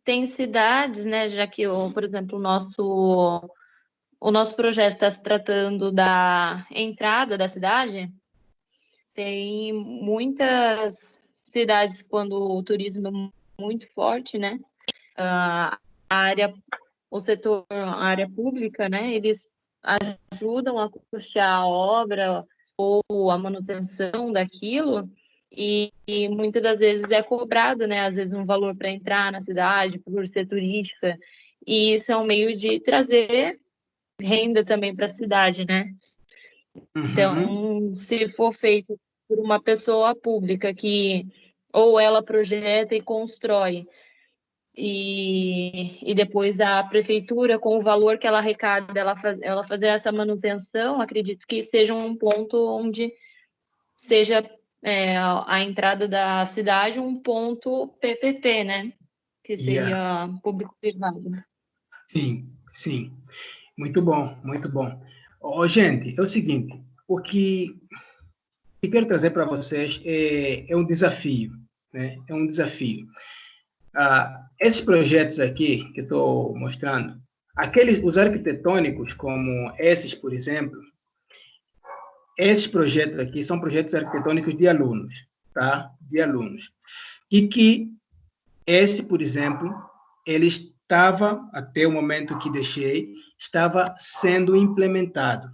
Tem cidades, né, já que, por exemplo, o nosso projeto está se tratando da entrada da cidade, tem muitas cidades quando o turismo é muito forte, né, a área pública, né, eles ajudam a custear a obra ou a manutenção daquilo, e muitas das vezes é cobrado, né, às vezes um valor para entrar na cidade, por ser turística, e isso é um meio de trazer renda também para a cidade, né? Então, se for feito por uma pessoa pública que ou ela projeta e constrói, e depois a prefeitura, com o valor que ela arrecada, ela fazer essa manutenção, acredito que esteja um ponto onde seja a entrada da cidade um ponto PPP, né? Que seria público-privado. Sim. Muito bom, muito bom. Gente, é o seguinte, o que eu quero trazer para vocês é um desafio, né? É um desafio. Esses projetos aqui que eu estou mostrando, os arquitetônicos, como esses, por exemplo, esses projetos aqui são projetos arquitetônicos de alunos, tá? De alunos. E que esse, por exemplo, ele estava, até o momento que deixei, estava sendo implementado.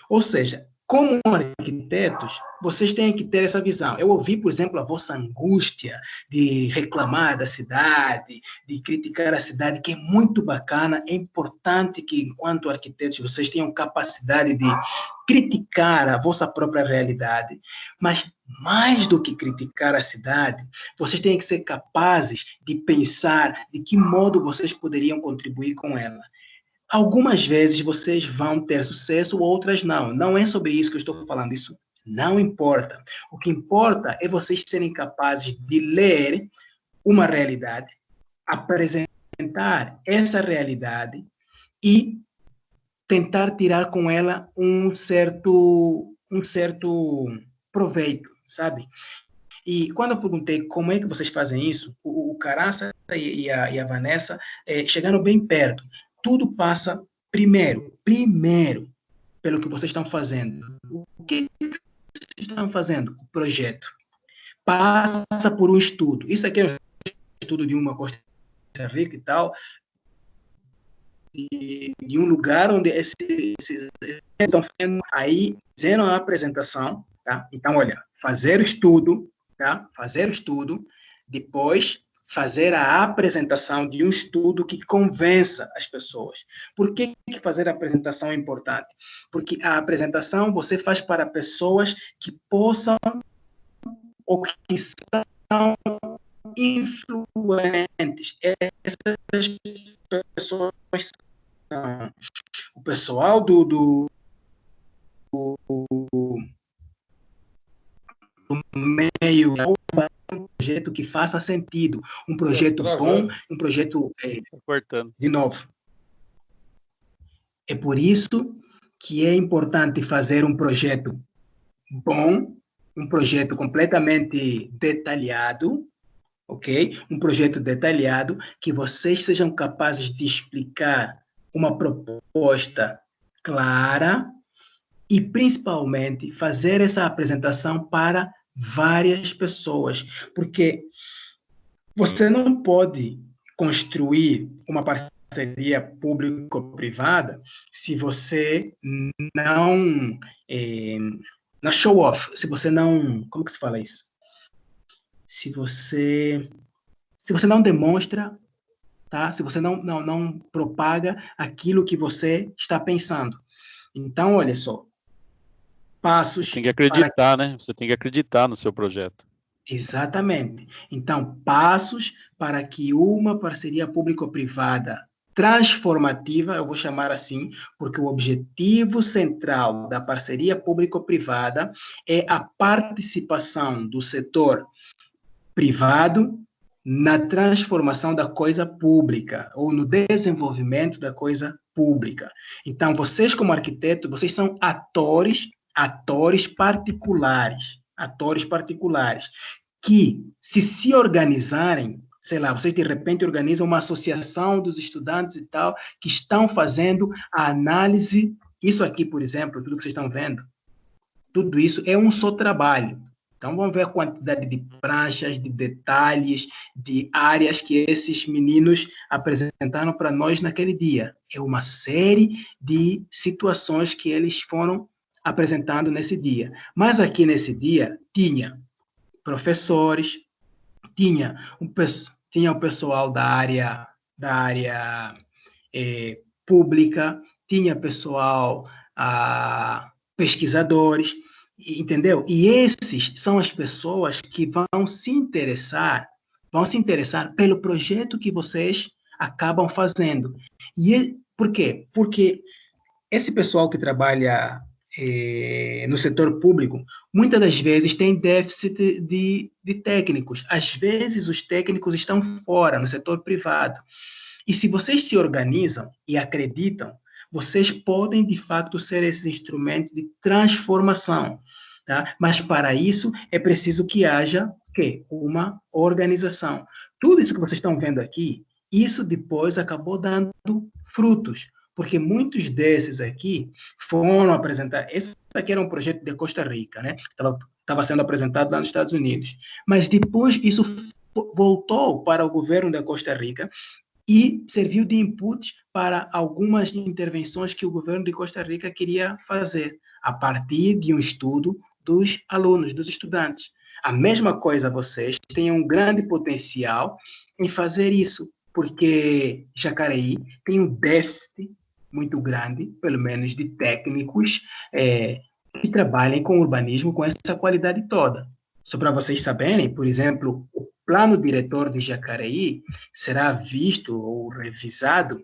Ou seja, como arquitetos, vocês têm que ter essa visão. Eu ouvi, por exemplo, a vossa angústia de reclamar da cidade, de criticar a cidade, que é muito bacana. É importante que, enquanto arquitetos, vocês tenham capacidade de criticar a vossa própria realidade. Mas, mais do que criticar a cidade, vocês têm que ser capazes de pensar de que modo vocês poderiam contribuir com ela. Algumas vezes vocês vão ter sucesso, outras não. Não é sobre isso que eu estou falando. Isso não importa. O que importa é vocês serem capazes de ler uma realidade, apresentar essa realidade e tentar tirar com ela um certo proveito, sabe? E quando eu perguntei como é que vocês fazem isso, o Caraça e a Vanessa chegaram bem perto. Tudo passa primeiro, pelo que vocês estão fazendo. O que vocês estão fazendo? O projeto. Passa por um estudo. Isso aqui é um estudo de uma Costa Rica e tal, de um lugar onde esses estão fazendo aí, fazendo a apresentação, tá? Então, olha, fazer o estudo, tá? Fazer o estudo, depois fazer a apresentação de um estudo que convença as pessoas. Por que fazer a apresentação é importante? Porque a apresentação você faz para pessoas que possam ou que são influentes. Essas pessoas são o pessoal do meio, um projeto que faça sentido, um projeto bom, um projeto de novo. É por isso que é importante fazer um projeto bom, um projeto completamente detalhado, ok? Um projeto detalhado que vocês sejam capazes de explicar uma proposta clara e, principalmente, fazer essa apresentação para várias pessoas, porque você não pode construir uma parceria público-privada se você não show off, se você não, como que se fala isso? Se você não demonstra, tá? Se você não propaga aquilo que você está pensando. Então, olha só, passos... Você tem que acreditar, né? Você tem que acreditar no seu projeto. Exatamente. Então, passos para que uma parceria público-privada transformativa, eu vou chamar assim, porque o objetivo central da parceria público-privada é a participação do setor privado na transformação da coisa pública ou no desenvolvimento da coisa pública. Então, vocês como arquitetos, vocês são atores particulares, que se organizarem, sei lá, vocês de repente organizam uma associação dos estudantes e tal, que estão fazendo a análise, isso aqui, por exemplo, tudo que vocês estão vendo, tudo isso é um só trabalho. Então, vamos ver a quantidade de pranchas, de detalhes, de áreas que esses meninos apresentaram para nós naquele dia. É uma série de situações que eles foram apresentando nesse dia. Mas aqui nesse dia, tinha professores, tinha o pessoal da área pública, tinha pessoal, pesquisadores, entendeu? E esses são as pessoas que vão se interessar pelo projeto que vocês acabam fazendo. Por quê? Porque esse pessoal que trabalha no setor público, muitas das vezes tem déficit de técnicos. Às vezes, os técnicos estão fora, no setor privado. E se vocês se organizam e acreditam, vocês podem, de fato, ser esses instrumentos de transformação. Tá? Mas, para isso, é preciso que haja uma organização. Tudo isso que vocês estão vendo aqui, isso depois acabou dando frutos. Porque muitos desses aqui foram apresentar. Esse aqui era um projeto de Costa Rica, né? Estava sendo apresentado lá nos Estados Unidos. Mas depois isso voltou para o governo da Costa Rica e serviu de input para algumas intervenções que o governo de Costa Rica queria fazer, a partir de um estudo dos alunos, dos estudantes. A mesma coisa, vocês têm um grande potencial em fazer isso, porque Jacareí tem um déficit muito grande, pelo menos de técnicos que trabalhem com urbanismo com essa qualidade toda. Só para vocês saberem, por exemplo, o plano diretor de Jacareí será visto ou revisado,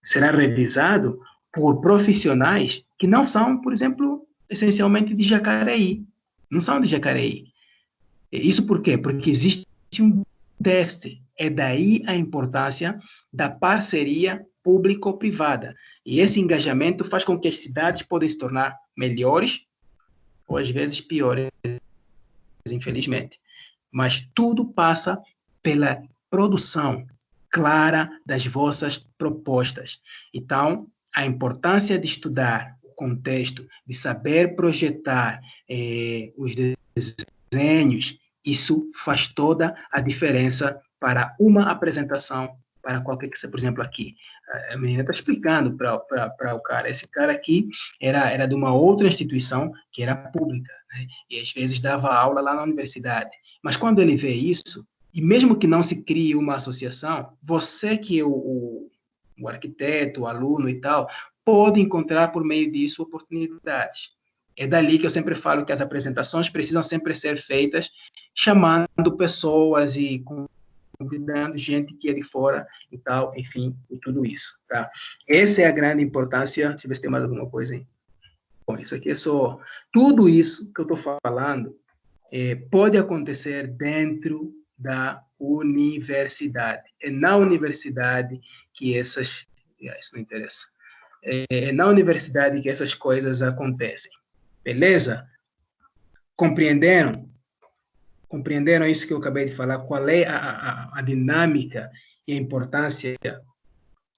será revisado por profissionais que não são, por exemplo, essencialmente de Jacareí. Não são de Jacareí. Isso por quê? Porque existe um déficit. É daí a importância da parceria público-privada. E esse engajamento faz com que as cidades possam se tornar melhores ou, às vezes, piores, infelizmente. Mas tudo passa pela produção clara das vossas propostas. Então, a importância de estudar o contexto, de saber projetar os desenhos, isso faz toda a diferença para uma apresentação, para qualquer que seja. Por exemplo, aqui, a menina está explicando para o cara, esse cara aqui era de uma outra instituição que era pública, né? E às vezes dava aula lá na universidade. Mas quando ele vê isso, E mesmo que não se crie uma associação, você que é o arquiteto, o aluno e tal, pode encontrar por meio disso oportunidades. É dali que eu sempre falo que as apresentações precisam sempre ser feitas chamando pessoas e convidando gente que é de fora e tal, enfim, e tudo isso, tá? Essa é a grande importância. Deixa eu ver se tem mais alguma coisa aí. Bom, isso aqui é só... Tudo isso que eu estou falando pode acontecer dentro da universidade. É na universidade que essas... Isso não interessa. É na universidade que essas coisas acontecem. Beleza? Compreenderam? Compreenderam isso que eu acabei de falar? Qual é a dinâmica e a importância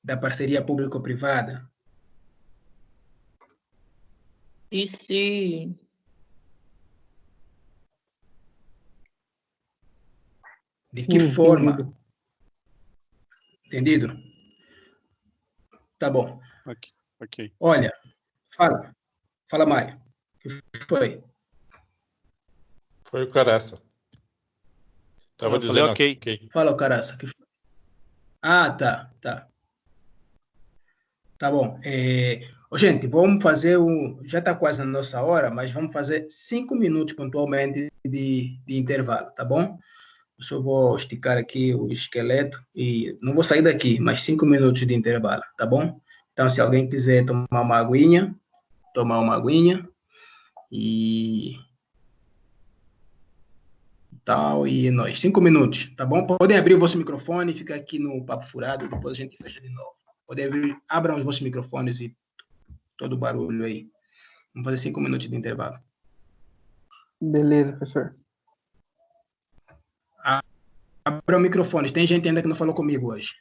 da parceria público-privada? Sim. De que forma? Entendido? Tá bom. Ok. Olha, fala, Mário. O que foi? Foi o Caraça. Estava dizendo ok. Fala, o Caraça. Ah, tá. Tá bom. Gente, vamos fazer já está quase na nossa hora, mas vamos fazer 5 minutos pontualmente de intervalo, tá bom? Eu só vou esticar aqui o esqueleto e não vou sair daqui, mas 5 minutos de intervalo, tá bom? Então, se alguém quiser tomar uma aguinha e tal, e nós. 5 minutos, tá bom? Podem abrir o vosso microfone e ficar aqui no papo furado, depois a gente fecha de novo. Podem abrir, abram os vossos microfones e todo o barulho aí. Vamos fazer 5 minutos de intervalo. Beleza, professor. Abram microfones. Tem gente ainda que não falou comigo hoje.